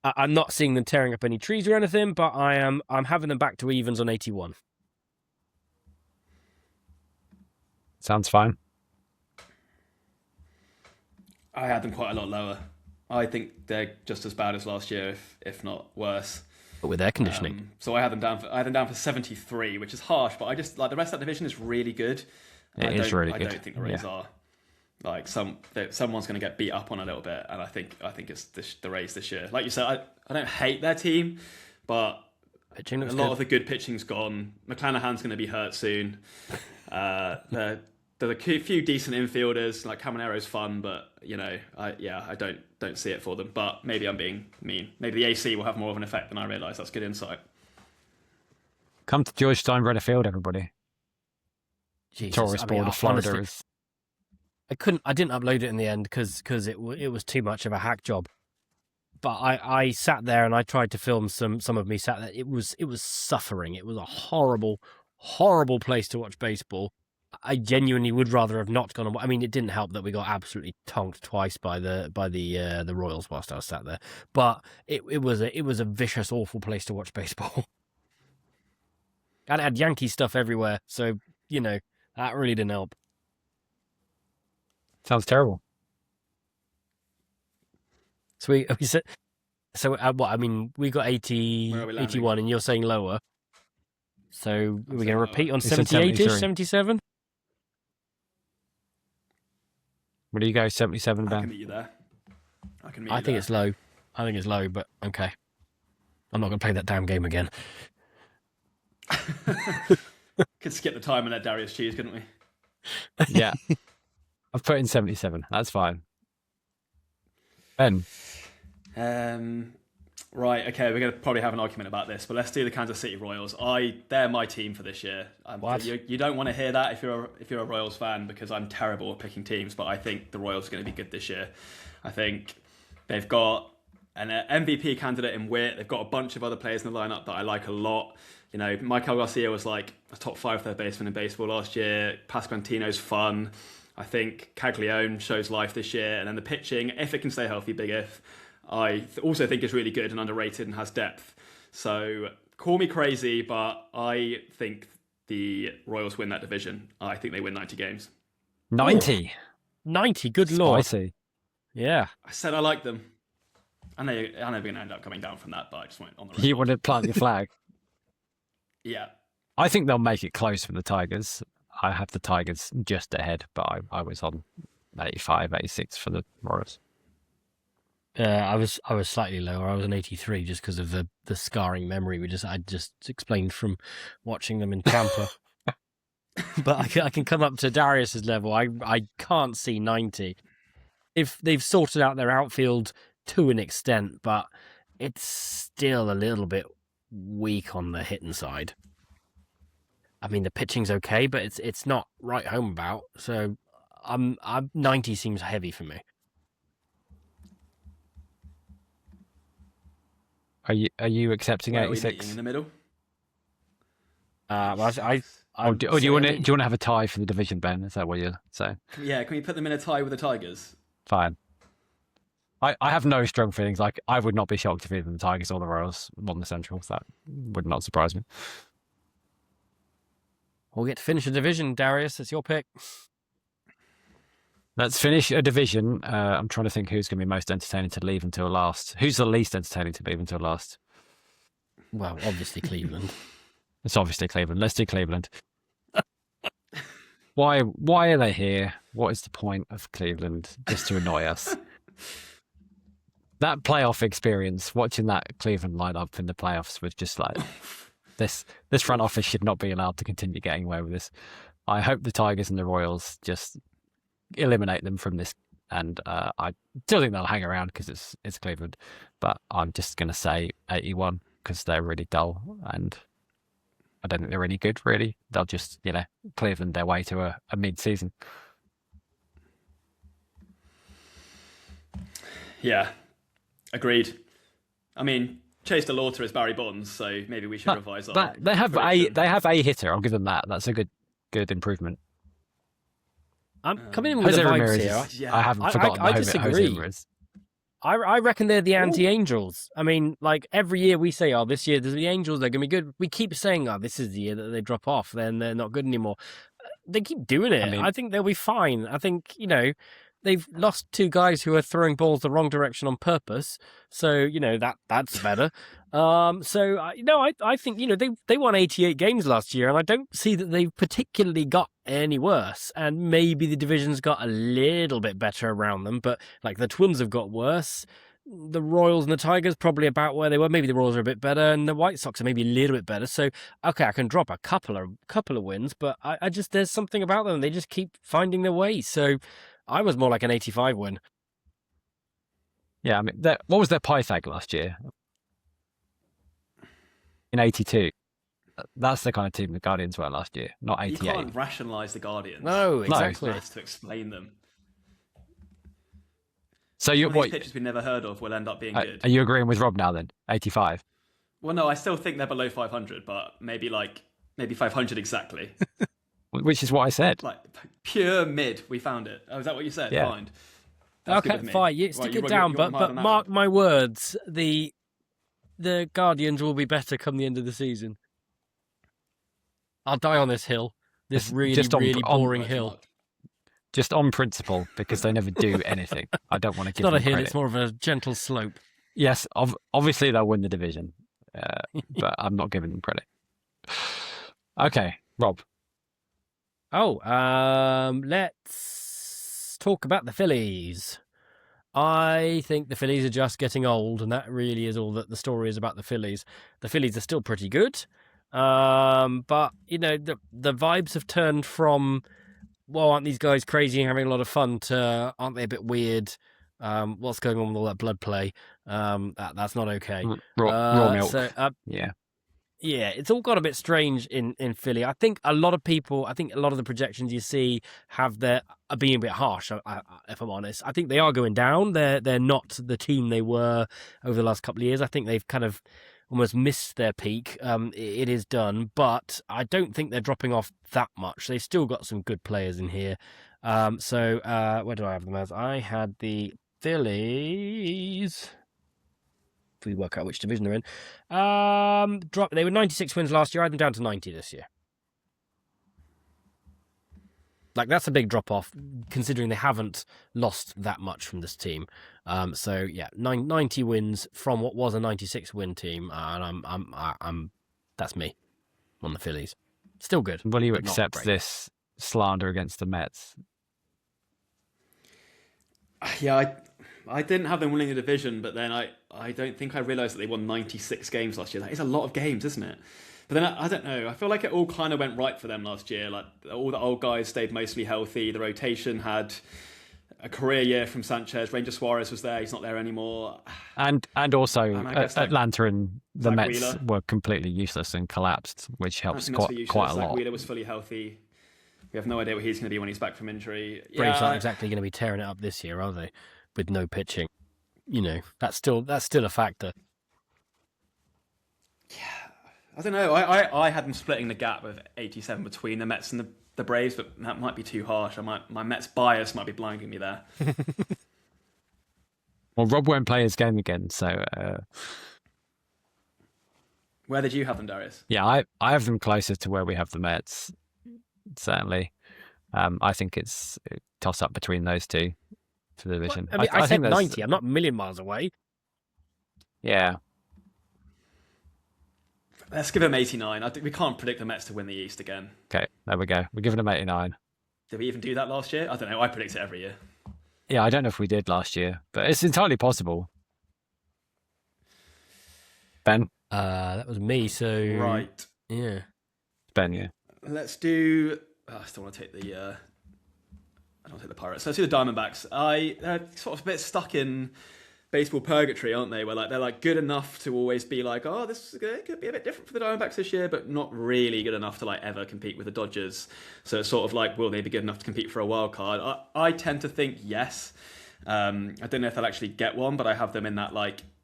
I'm not seeing them tearing up any trees or anything, but I'm having them back to evens on 81. Sounds fine. I had them quite a lot lower. I think they're just as bad as last year, if not worse. But with air conditioning. So I had them down for 73, which is harsh, but I just like the rest of that division is really good. It is really good. I don't think the Rays are. Like someone's going to get beat up on a little bit, and I think it's the Rays this year. Like you said, I don't hate their team, but a lot of the good pitching's gone. McClanahan's going to be hurt soon. There's a few decent infielders, like Caminero's fun, but I don't see it for them. But maybe I'm being mean. Maybe the AC will have more of an effect than I realise. That's good insight. Come to George Steinbrenner Field, everybody. Taurus Board of Florida. Honestly, I didn't upload it in the end because it was too much of a hack job. But I sat there and I tried to film some of me sat there. It was suffering. It was a horrible, horrible place to watch baseball. I genuinely would rather have not gone. I mean, it didn't help that we got absolutely tonked twice by the Royals whilst I was sat there. But it was a vicious, awful place to watch baseball. And it had Yankee stuff everywhere, so that really didn't help. Sounds terrible. So we said. So what? I mean, we got 81, and you're saying lower. So we're going to repeat on 78-ish, 77? Will you go 77, I can Ben? meet you there. I think it's low. I think it's low, but okay. I'm not going to play that damn game again. Could skip the time and let Darius choose, couldn't we? Yeah. I've put in 77. That's fine. Ben? Right, okay, we're going to probably have an argument about this, but let's do the Kansas City Royals. They're my team for this year. What? You don't want to hear that if you're a Royals fan, because I'm terrible at picking teams, but I think the Royals are going to be good this year. I think they've got an MVP candidate in Witt. They've got a bunch of other players in the lineup that I like a lot. You know, Michael Garcia was like a top 5 third baseman in baseball last year. Pasquantino's fun. I think Caglione shows life this year. And then the pitching, if it can stay healthy, big if, I also think is really good and underrated and has depth. So call me crazy, but I think the Royals win that division. I think they win 90 games. 90? 90, good lord. Spicy. Yeah. I said I like them. I know they're going to end up coming down from that, but I just went on the record. You want to plant your flag? Yeah. I think they'll make it close for the Tigers. I have the Tigers just ahead, but I was on 85, 86 for the Royals. I was slightly lower. I was on 83 just because of the scarring memory I just explained from watching them in Tampa. But I can come up to Darius's level. I can't see 90. If they've sorted out their outfield to an extent, but it's still a little bit weak on the hitting side. I mean, the pitching's okay, but it's not right home about. So I'm 90 seems heavy for me. Are you accepting Where are we 86? meeting in the middle? Well, Do you want to have a tie for the division, Ben? Is that what you're saying? Yeah, can we put them in a tie with the Tigers? Fine. I have no strong feelings. Like, I would not be shocked if either the Tigers or the Royals won the Central. That would not surprise me. We'll get to finish the division, Darius. It's your pick. Let's finish a division. I'm trying to think who's going to be most entertaining to leave until last. Who's the least entertaining to leave until last? Well, obviously Cleveland. It's obviously Cleveland. Let's do Cleveland. Why are they here? What is the point of Cleveland? Just to annoy us. That playoff experience, watching that Cleveland lineup in the playoffs, was just like, this front office should not be allowed to continue getting away with this. I hope the Tigers and the Royals just eliminate them from this, and I still think they'll hang around because it's Cleveland, but I'm just going to say 81 because they're really dull and I don't think they're any good, really. They'll just, Cleveland their way to a mid-season. Yeah, agreed. I mean, Chase DeLauter is Barry Bonds, so maybe we should revise our They have prediction. a hitter. I'll give them that. That's a good improvement. I'm coming in with Jose the vibes Ramirez here. is, I haven't forgotten I Jose disagree. Ramirez. I reckon they're the anti-Angels. I mean, like every year we say, this year there's the Angels, they're going to be good. We keep saying, this is the year that they drop off, then they're not good anymore. They keep doing it. I think they'll be fine. I think, they've lost 2 guys who are throwing balls the wrong direction on purpose. So, that's better. I think, they won 88 games last year, and I don't see that they've particularly got any worse. And maybe the division's got a little bit better around them, but like the Twins have got worse. The Royals and the Tigers probably about where they were. Maybe the Royals are a bit better, and the White Sox are maybe a little bit better. So, okay, I can drop a couple of wins, but I just, there's something about them. They just keep finding their way. So I was more like an 85 win. Yeah, I mean, what was their Pythag last year? In 82. That's the kind of team the Guardians were last year, not 88. You can't rationalise the Guardians. No, exactly. It's to explain them. So these pitchers we never heard of will end up being good. Are you agreeing with Rob now then? 85. Well, no, I still think they're below 500, but maybe 500 exactly. Which is what I said. Like pure mid. We found it. Oh, is that what you said? Yeah. Fine. That's Okay, fine. You stick it down, but mark my words, the Guardians will be better come the end of the season. I'll die on this hill. This really boring hill. Just on principle, because they never do anything. I don't want to give them It's not a hill, credit. it's more of a gentle slope. Yes, obviously they'll win the division, but I'm not giving them credit. Okay, Rob. Let's talk about the Phillies. I think the Phillies are just getting old, and that really is all that the story is about the Phillies. The Phillies are still pretty good, but the vibes have turned from, well, aren't these guys crazy and having a lot of fun, to aren't they a bit weird? What's going on with all that blood play? That's not okay. Raw milk. Yeah, it's all got a bit strange in Philly. I think a lot of the projections you see are being a bit harsh, if I'm honest. I think they are going down. They're not the team they were over the last couple of years. I think they've kind of almost missed their peak. It is done, but I don't think they're dropping off that much. They've still got some good players in here. So where do I have them as? I had the Phillies. If we work out which division they're in. They were 96 wins last year. I had them down to 90 this year. Like, that's a big drop off, considering they haven't lost that much from this team. 90 wins from what was a 96 win team, and I'm that's me on the Phillies. Still good. Will you accept this slander against the Mets? Yeah, I didn't have them winning the division, but then I don't think I realised that they won 96 games last year. That is a lot of games, isn't it? But then I don't know. I feel like it all kind of went right for them last year. Like, all the old guys stayed mostly healthy. The rotation had a career year from Sanchez. Ranger Suarez was there. He's not there anymore. And also Atlanta and the Zach Mets Wheeler were completely useless and collapsed, which helps quite a lot. Wheeler was fully healthy. We have no idea what he's going to be when he's back from injury. Braves aren't exactly going to be tearing it up this year, are they? With no pitching. That's still a factor. Yeah, I don't know. I had them splitting the gap of 87 between the Mets and the Braves, but that might be too harsh. My Mets bias might be blinding me there. Well, Rob won't play his game again, so... Where did you have them, Darius? Yeah, I have them closer to where we have the Mets, certainly. I think it's a toss-up between those two for the division. Well, I said 90. I'm not a million miles away. Yeah. Let's give them 89. We can't predict the Mets to win the East again. Okay, there we go. We're giving them 89. Did we even do that last year? I don't know. I predict it every year. Yeah, I don't know if we did last year, but it's entirely possible. Ben? That was me, so... Right. Yeah. Ben, yeah. Let's do... I still want to take the... I don't take the Pirates. So let's do the Diamondbacks. They're sort of a bit stuck in baseball purgatory, aren't they? Where they're good enough to always be like, oh, this could be a bit different for the Diamondbacks this year, but not really good enough to ever compete with the Dodgers. So it's sort of like, will they be good enough to compete for a wild card? I tend to think yes. I don't know if they'll actually get one, but I have them in that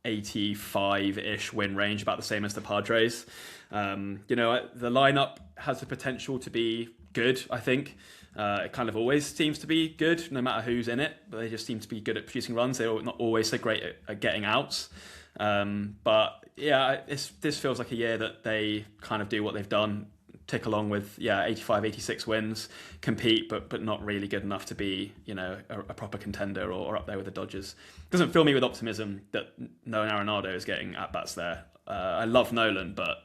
85-ish win range, about the same as the Padres. The lineup has the potential to be good, I think. It kind of always seems to be good, no matter who's in it, but they just seem to be good at producing runs. They're not always so great at getting outs. But yeah, this feels like a year that they kind of do what they've done, tick along with 85, 86 wins, compete, but not really good enough to be a proper contender or up there with the Dodgers. Doesn't fill me with optimism that Nolan Arenado is getting at bats there. I love Nolan, but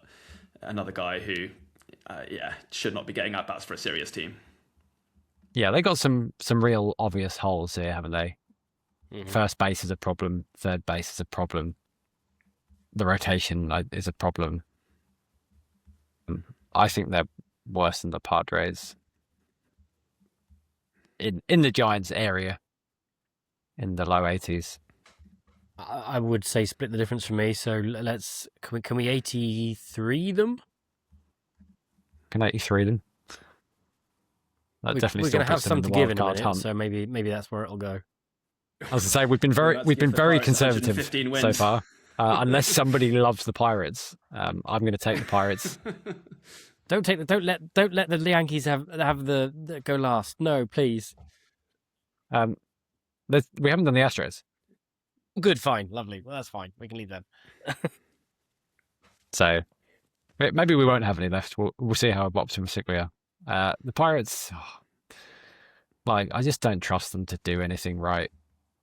another guy who should not be getting at bats for a serious team. Yeah, they got some real obvious holes here, haven't they? Mm-hmm. First base is a problem. Third base is a problem. The rotation is a problem. I think they're worse than the Padres in the Giants area, in the low 80s. I would say split the difference for me. So can we 83 them? Can 83 them? We're going to have some to give in a minute, so maybe that's where it'll go. I was to say we've been very conservative so far, unless somebody loves the Pirates. I'm going to take the Pirates. Don't let the Yankees have the go last. No, please. We haven't done the Astros. Good, fine, lovely. Well, that's fine. We can leave them. So maybe we won't have any left. We'll see how optimistic we are. The Pirates, I just don't trust them to do anything right,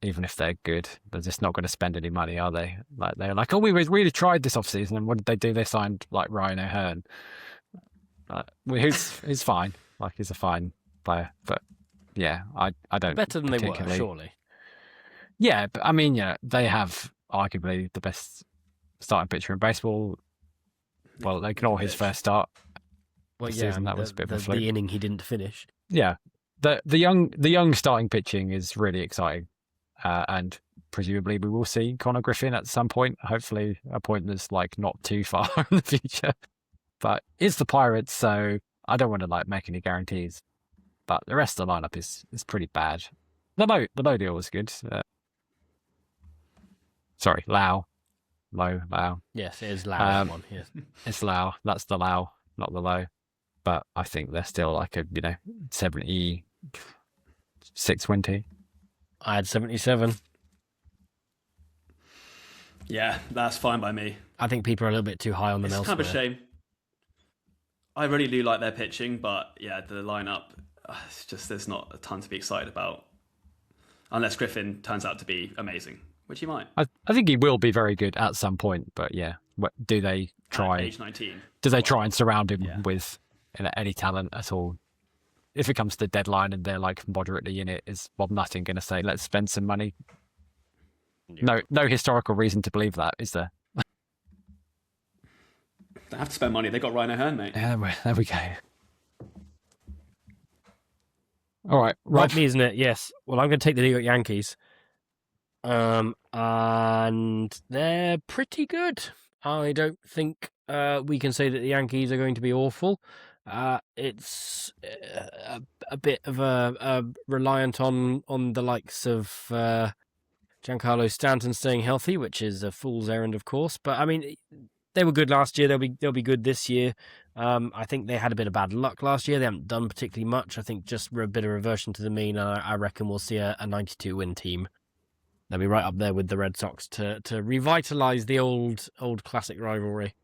even if they're good. They're just not going to spend any money, are they? They're like, oh, we really tried this offseason, and what did they do? They signed Ryan O'Hearn, who's fine. He's a fine player, but yeah, I don't Better than they were, particularly. surely. Yeah, but I mean, yeah, they have arguably the best starting pitcher in baseball. Well, they can all his first start. Well, this yeah, season, that was a bit of a fluke. the inning he didn't finish. Yeah, the young starting pitching is really exciting, and presumably we will see Connor Griffin at some point. Hopefully, a point that's like not too far in the future. But it's the Pirates, so I don't want to like make any guarantees. But the rest of the lineup is pretty bad. The Low deal was good. Sorry, Low. Yes, it is loud. One. Yes. It's Low. That's the Low, not the Low. But I think they're still like a 76 win team. I had 77. Yeah, that's fine by me. I think people are a little bit too high on them It's elsewhere. kind of a shame. I really do like their pitching, but yeah, the lineup, it's just there's not a ton to be excited about. Unless Griffin turns out to be amazing, which he might. I think he will be very good at some point, but yeah, do they try? At age 19. Do they try and surround him with any talent at all? If it comes to the deadline and they're like moderately in it, is Bob Nutting going to say, let's spend some money? Yeah. No historical reason to believe that, is there? They have to spend money. They got Ryan O'Hearn, mate. Yeah, there we go. All right, Rob. Right, me, isn't it? Yes. Well, I'm going to take the New York Yankees. And they're pretty good. I don't think we can say that the Yankees are going to be awful. It's a bit of a reliant on the likes of Giancarlo Stanton staying healthy, which is a fool's errand, of course. But I mean, they were good last year. They'll be good this year. I think they had a bit of bad luck last year. They haven't done particularly much. I think just a bit of reversion to the mean. I reckon we'll see a 92 win team. They'll be right up there with the Red Sox to revitalise the old classic rivalry.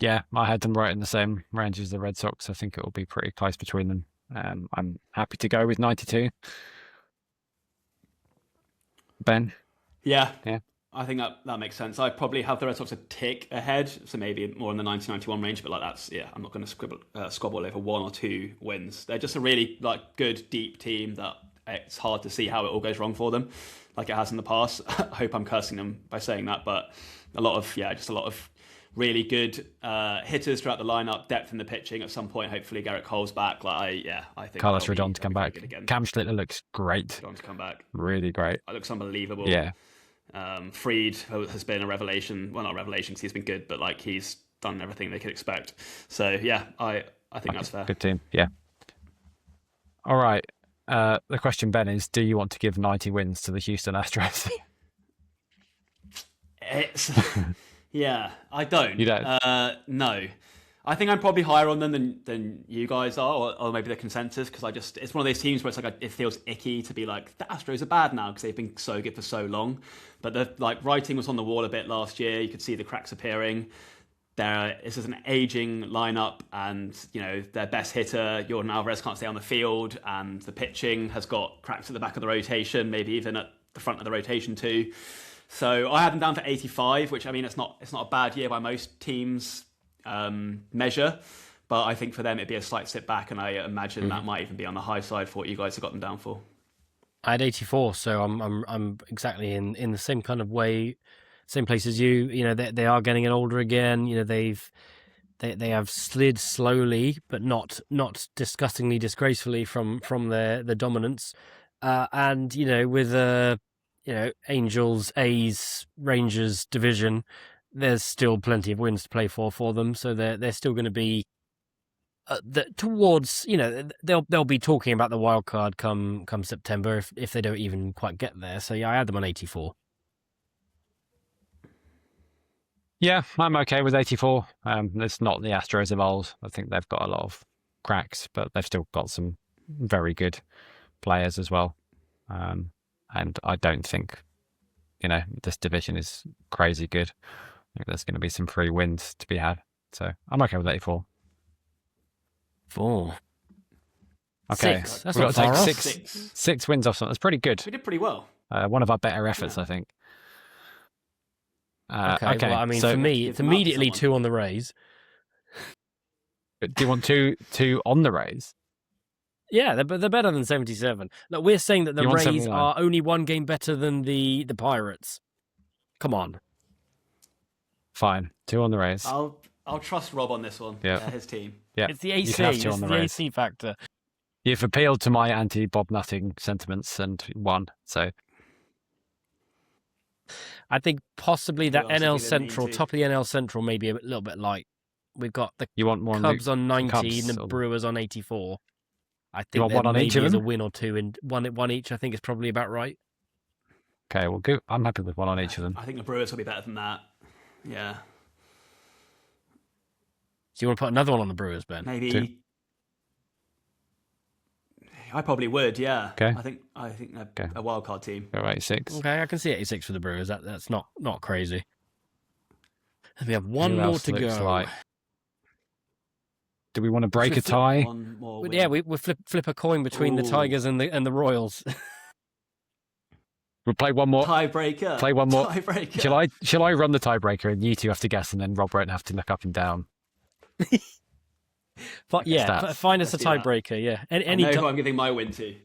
Yeah, I had them right in the same range as the Red Sox. I think it will be pretty close between them. I'm happy to go with 92. Ben? Yeah. I think that makes sense. I probably have the Red Sox a tick ahead, so maybe more in the 90-91 range. But I'm not going to squabble over 1 or 2 wins. They're just a really good, deep team that it's hard to see how it all goes wrong for them, like it has in the past. I hope I'm cursing them by saying that, but a lot of really good hitters throughout the lineup, depth in the pitching. At some point, hopefully Garrett Cole's back. I think Carlos Rodon to come back. Cam Schlitter looks great. Rodon to come back, really great. It looks unbelievable. Yeah. Fried has been a revelation. Well, not a revelation because he's been good, but he's done everything they could expect. So yeah, I think that's fair. Good team. Yeah. All right. The question, Ben, is: do you want to give 90 wins to the Houston Astros? Yeah, I don't. You don't? No. I think I'm probably higher on them than you guys are, or maybe the consensus, because it's one of those teams where it's it feels icky to be like, the Astros are bad now because they've been so good for so long. But the writing was on the wall a bit last year. You could see the cracks appearing. This is an aging lineup, and their best hitter, Jordan Alvarez, can't stay on the field, and the pitching has got cracks at the back of the rotation, maybe even at the front of the rotation too. So I had them down to 85, which it's not a bad year by most teams' measure, but I think for them it'd be a slight sit back, and I imagine that might even be on the high side for what you guys have got them down for. I had 84, so I'm exactly in the same kind of way, same place as you. They are getting older again. They have slid slowly, but not disgustingly, disgracefully from their dominance. And with Angels, A's, Rangers division, there's still plenty of wins to play for them. So they're still going to be towards. They'll be talking about the wild card come September if they don't even quite get there. So yeah, I had them on 84. Yeah, I'm okay with 84. It's not the Astros of old. I think they've got a lot of cracks, but they've still got some very good players as well. And I don't think, this division is crazy good. I think there's going to be some free wins to be had. So I'm okay with 84. 4. Okay. 6. That's We've not got to far take off. six wins off something. That's pretty good. We did pretty well. One of our better efforts, I think. Okay. Well, so for me, it's immediately 2 on the Rays. Do you want two on the Rays? Yeah, they're better than 77. Look, we're saying that the You want Rays 79? are only one game better than the Pirates. Come on. Fine. 2 on the Rays. I'll trust Rob on this one. Yeah. His team. Yeah. It's the You AC. can have 2 It's on the the Rays. AC factor. You've appealed to my anti-Bob Nutting sentiments and won. So I think possibly that Who else have NL you been Central, mean to? top of the NL Central, maybe a little bit light. We've got the you want more Cubs on 90 Cubs and the or- Brewers on 84. I You think want there one on maybe each of is a them? win or two in one each. I think is probably about right. Okay, well, go. I'm happy with 1 on each of them. I think the Brewers will be better than that. Yeah. Do you want to put another one on the Brewers, Ben? Maybe. 2. I probably would. Yeah. Okay. I think they're Okay. a wild card team. Go 86. Okay, I can see 86 for the Brewers. That's not crazy. And we have one Who more else to looks go. like- Do we want to break a Flip- tie? One more. But win. yeah, we flip a coin between the Ooh. Tigers and the Royals. We'll play one more. Tiebreaker. Play one more. Tiebreaker. Shall I run the tiebreaker and you two have to guess, and then Rob won't have to look up and down? But yeah, Stats. find us Let's a do that. tiebreaker. Yeah, I any know ti- who I'm giving my win to.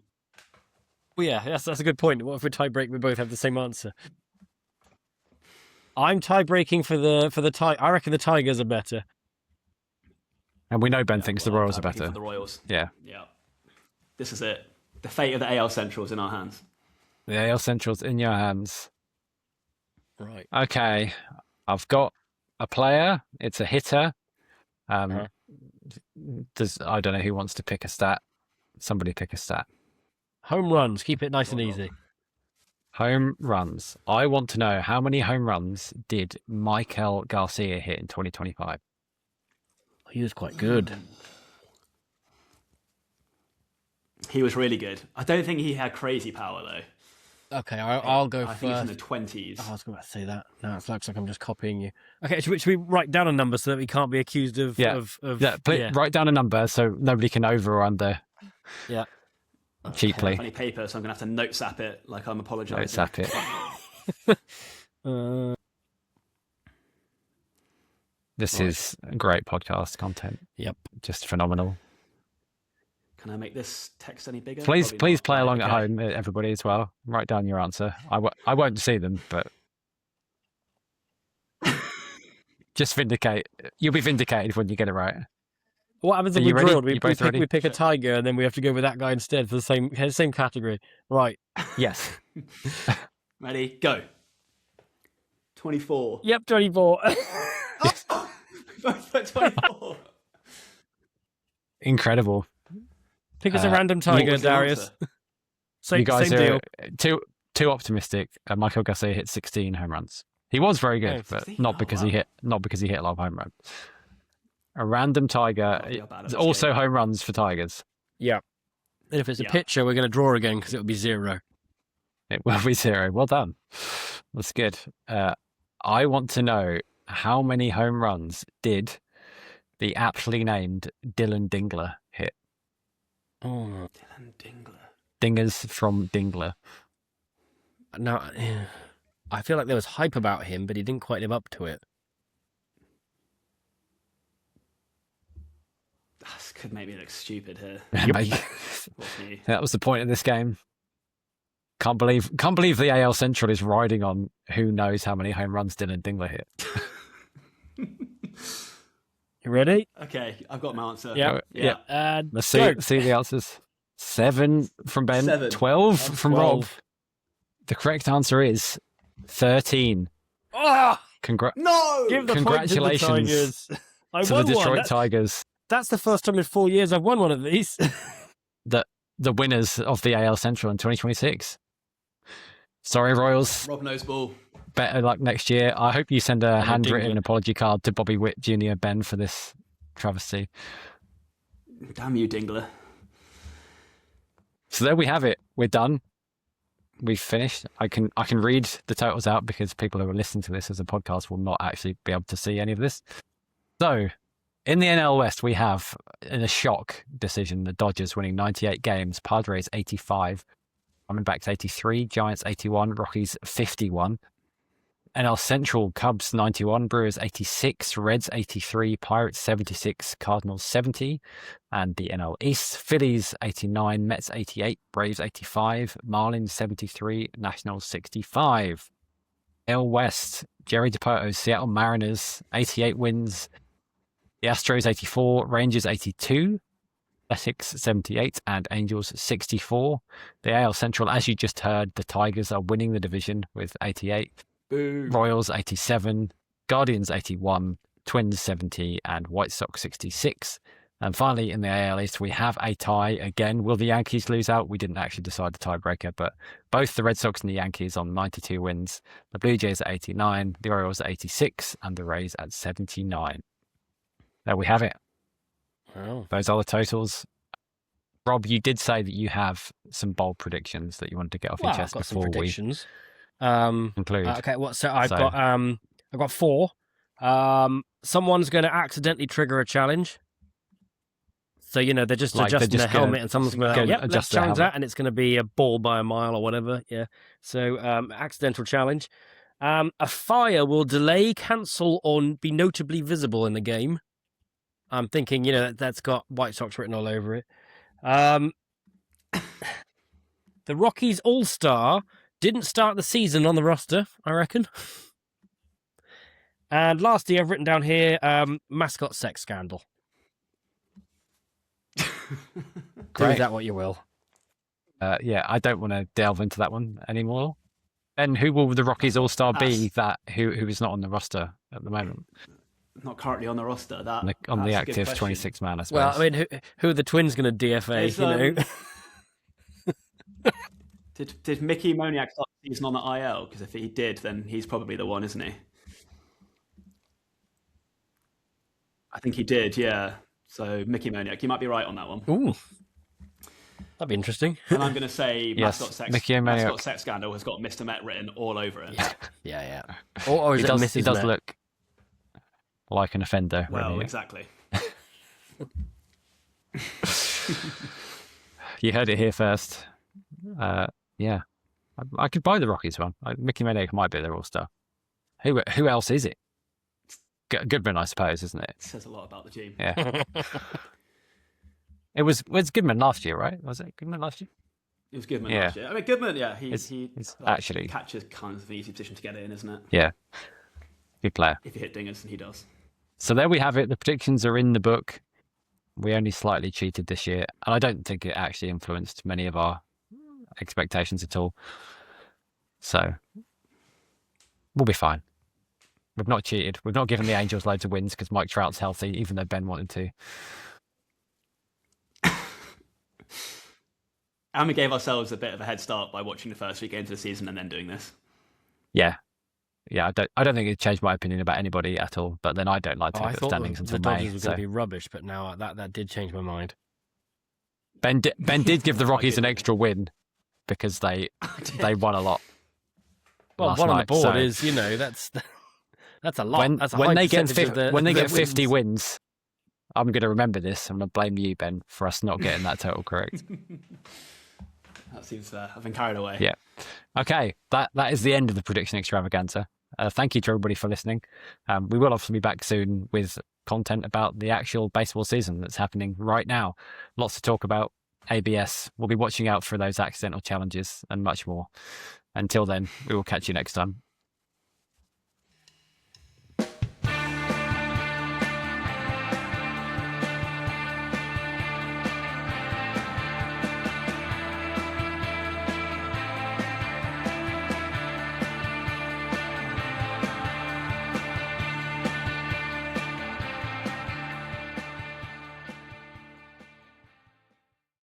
well, yeah, that's a good point. What if we tie break? We both have the same answer. I'm tie breaking for the tie. I reckon the Tigers are better. And we know Ben Yeah, thinks well, the Royals are I'm tiebreaking better. For the Royals. Yeah. Yeah. This is it. The fate of the AL Central is in our hands. The AL Central's in your hands. Right. Okay. I've got a player. It's a hitter. Uh-huh. I don't know who wants to pick a stat. Somebody pick a stat. Home runs. Keep it nice and easy. Home runs. I want to know how many home runs did Michael Garcia hit in 2025? He was quite good. He was really good. I don't think he had crazy power though. Okay, I'll go I think he's in first. the 20s. I was going to say that. No, it looks like I'm just copying you. Okay, should we write down a number so that we can't be accused of... Yeah. Yeah. Write down a number so nobody can over or under Yeah. cheaply. Funny paper, so I'm going to have to note sap it like I'm apologising. Note sap it. This Right. is great podcast content. Yep. Just phenomenal. Can I make this text any bigger? Please Probably not. play Right, along at okay. home, everybody, as well. Write down your answer. I won't see them, but just vindicate. You'll be vindicated when you get it right. What happens Are if you we ready? drilled? You both ready? We pick a tiger and then we have to go with that guy instead for the same category. Right. Yes. Ready? Go. 24. Yep, 24. Both put 24. Incredible. Pick us a random tiger, was the Darius. answer? Same You guys deal. are too optimistic. Michael Garcia hit 16 home runs. He was very good, Oh, but 16? not Oh, because wow. he hit a lot of home runs. A random tiger. Not feel bad at this Also game. home runs for Tigers. Yeah. And if it's a Yeah. pitcher, we're going to draw again because it'll be 0. It will be 0. Well done. That's good. I want to know how many home runs did the aptly named Dylan Dingler hit? Oh. Dylan Dingler. Dingers from Dingler. No, I feel like there was hype about him, but he didn't quite live up to it. This could make me look stupid here. Mate, What's me? that was the point of this game. Can't believe the AL Central is riding on who knows how many home runs Dylan Dingler hit. You ready? Okay, I've got my answer. Yeah. Yeah. And Let's go. see the answers. 7 from Ben. 7. 12 from Rob. 12. The correct answer is 13. Ah! No! Give the Congratulations point to the Tigers. I To won the one. Detroit Tigers, That's the first time in 4 years I've won one of these. the winners of the AL Central in 2026. Sorry, Royals. Rob knows ball. Better luck next year. I hope you send a a handwritten Dingler. apology card to Bobby Witt Jr. Ben for this travesty. Damn you, Dingler. So there we have it. We're done. We've finished. I can read the totals out because people who are listening to this as a podcast will not actually be able to see any of this. So, in the NL West, we have, in a shock decision, the Dodgers winning 98 games, Padres 85, Diamondbacks 83, Giants 81, Rockies 51. NL Central, Cubs 91, Brewers 86, Reds 83, Pirates 76, Cardinals 70. And the NL East, Phillies 89, Mets 88, Braves 85, Marlins 73, Nationals 65. NL West, Jerry DiPoto's Seattle Mariners 88 wins, the Astros 84, Rangers 82, Athletics 78, and Angels 64. The AL Central, as you just heard, the Tigers are winning the division with 88. Boo. Royals 87, Guardians 81, Twins 70, and White Sox 66. And finally, in the AL East, we have a tie again. Will the Yankees lose out? We didn't actually decide the tiebreaker, but both the Red Sox and the Yankees on 92 wins. The Blue Jays at 89, the Orioles at 86, and the Rays at 79. There we have it. Wow. Those are the totals. Rob, you did say that you have some bold predictions that you wanted to get off your chest I've got some before we predictions. conclude. Okay, I've got 4. Someone's going to accidentally trigger a challenge. So, they're just adjusting their helmet and someone's going to go, let's challenge that, and it's going to be a ball by a mile or whatever. Yeah. So, accidental challenge. A fire will delay, cancel, or be notably visible in the game. I'm thinking, that's got White Sox written all over it. The Rockies All-Star didn't start the season on the roster, I reckon. And lastly, I've written down here, mascot sex scandal. Do with that what you will. Yeah, I don't want to delve into that one anymore. And who will the Rockies All-Star be who is not on the roster at the moment? Not currently on the roster. On the active 26-man, I suppose. Well, I mean, who are the Twins going to DFA? Did Mickey Moniak start the season on the IL? Because if he did, then he's probably the one, isn't he? I think he did, yeah. So Mickey Moniak, you might be right on that one. Ooh, that'd be interesting. And I'm going to say yes, mascot sex scandal has got Mr. Met written all over it. Yeah. Or is it Mrs. He does Met? look like an offender. Well, really. exactly. You heard it here first. Yeah, I could buy the Rockies one. Mickey Moniak might be their All-Star. Who else is it? Goodman, I suppose, isn't it? Says a lot about the team. Yeah. It was Goodman last year, right? Was it Goodman last year? It was Goodman last year. I mean, Goodman, yeah, he actually catches kind of an easy position to get in, isn't it? Yeah. Good player. If you hit dingers, and he does. So there we have it. The predictions are in the book. We only slightly cheated this year, and I don't think it actually influenced many of our expectations at all. So we'll be fine. We've not cheated. We've not given the Angels loads of wins because Mike Trout's healthy, even though Ben wanted to. And we gave ourselves a bit of a head start by watching the first 3 games of the season and then doing this. Yeah. I don't think it changed my opinion about anybody at all. But then I don't like to look at standings until the May. Dodgers were going to be rubbish, but now that did change my mind. Ben did give the Rockies an extra win because they won a lot. Well, one on the board is that's a lot. When they get 50 wins, I'm going to remember this. I'm going to blame you, Ben, for us not getting that total correct. That seems fair. I've been carried away. Yeah. Okay, that is the end of the prediction extravaganza. Thank you to everybody for listening. We will obviously be back soon with content about the actual baseball season that's happening right now. Lots to talk about. ABS. We'll be watching out for those accidental challenges and much more. Until then, we will catch you next time.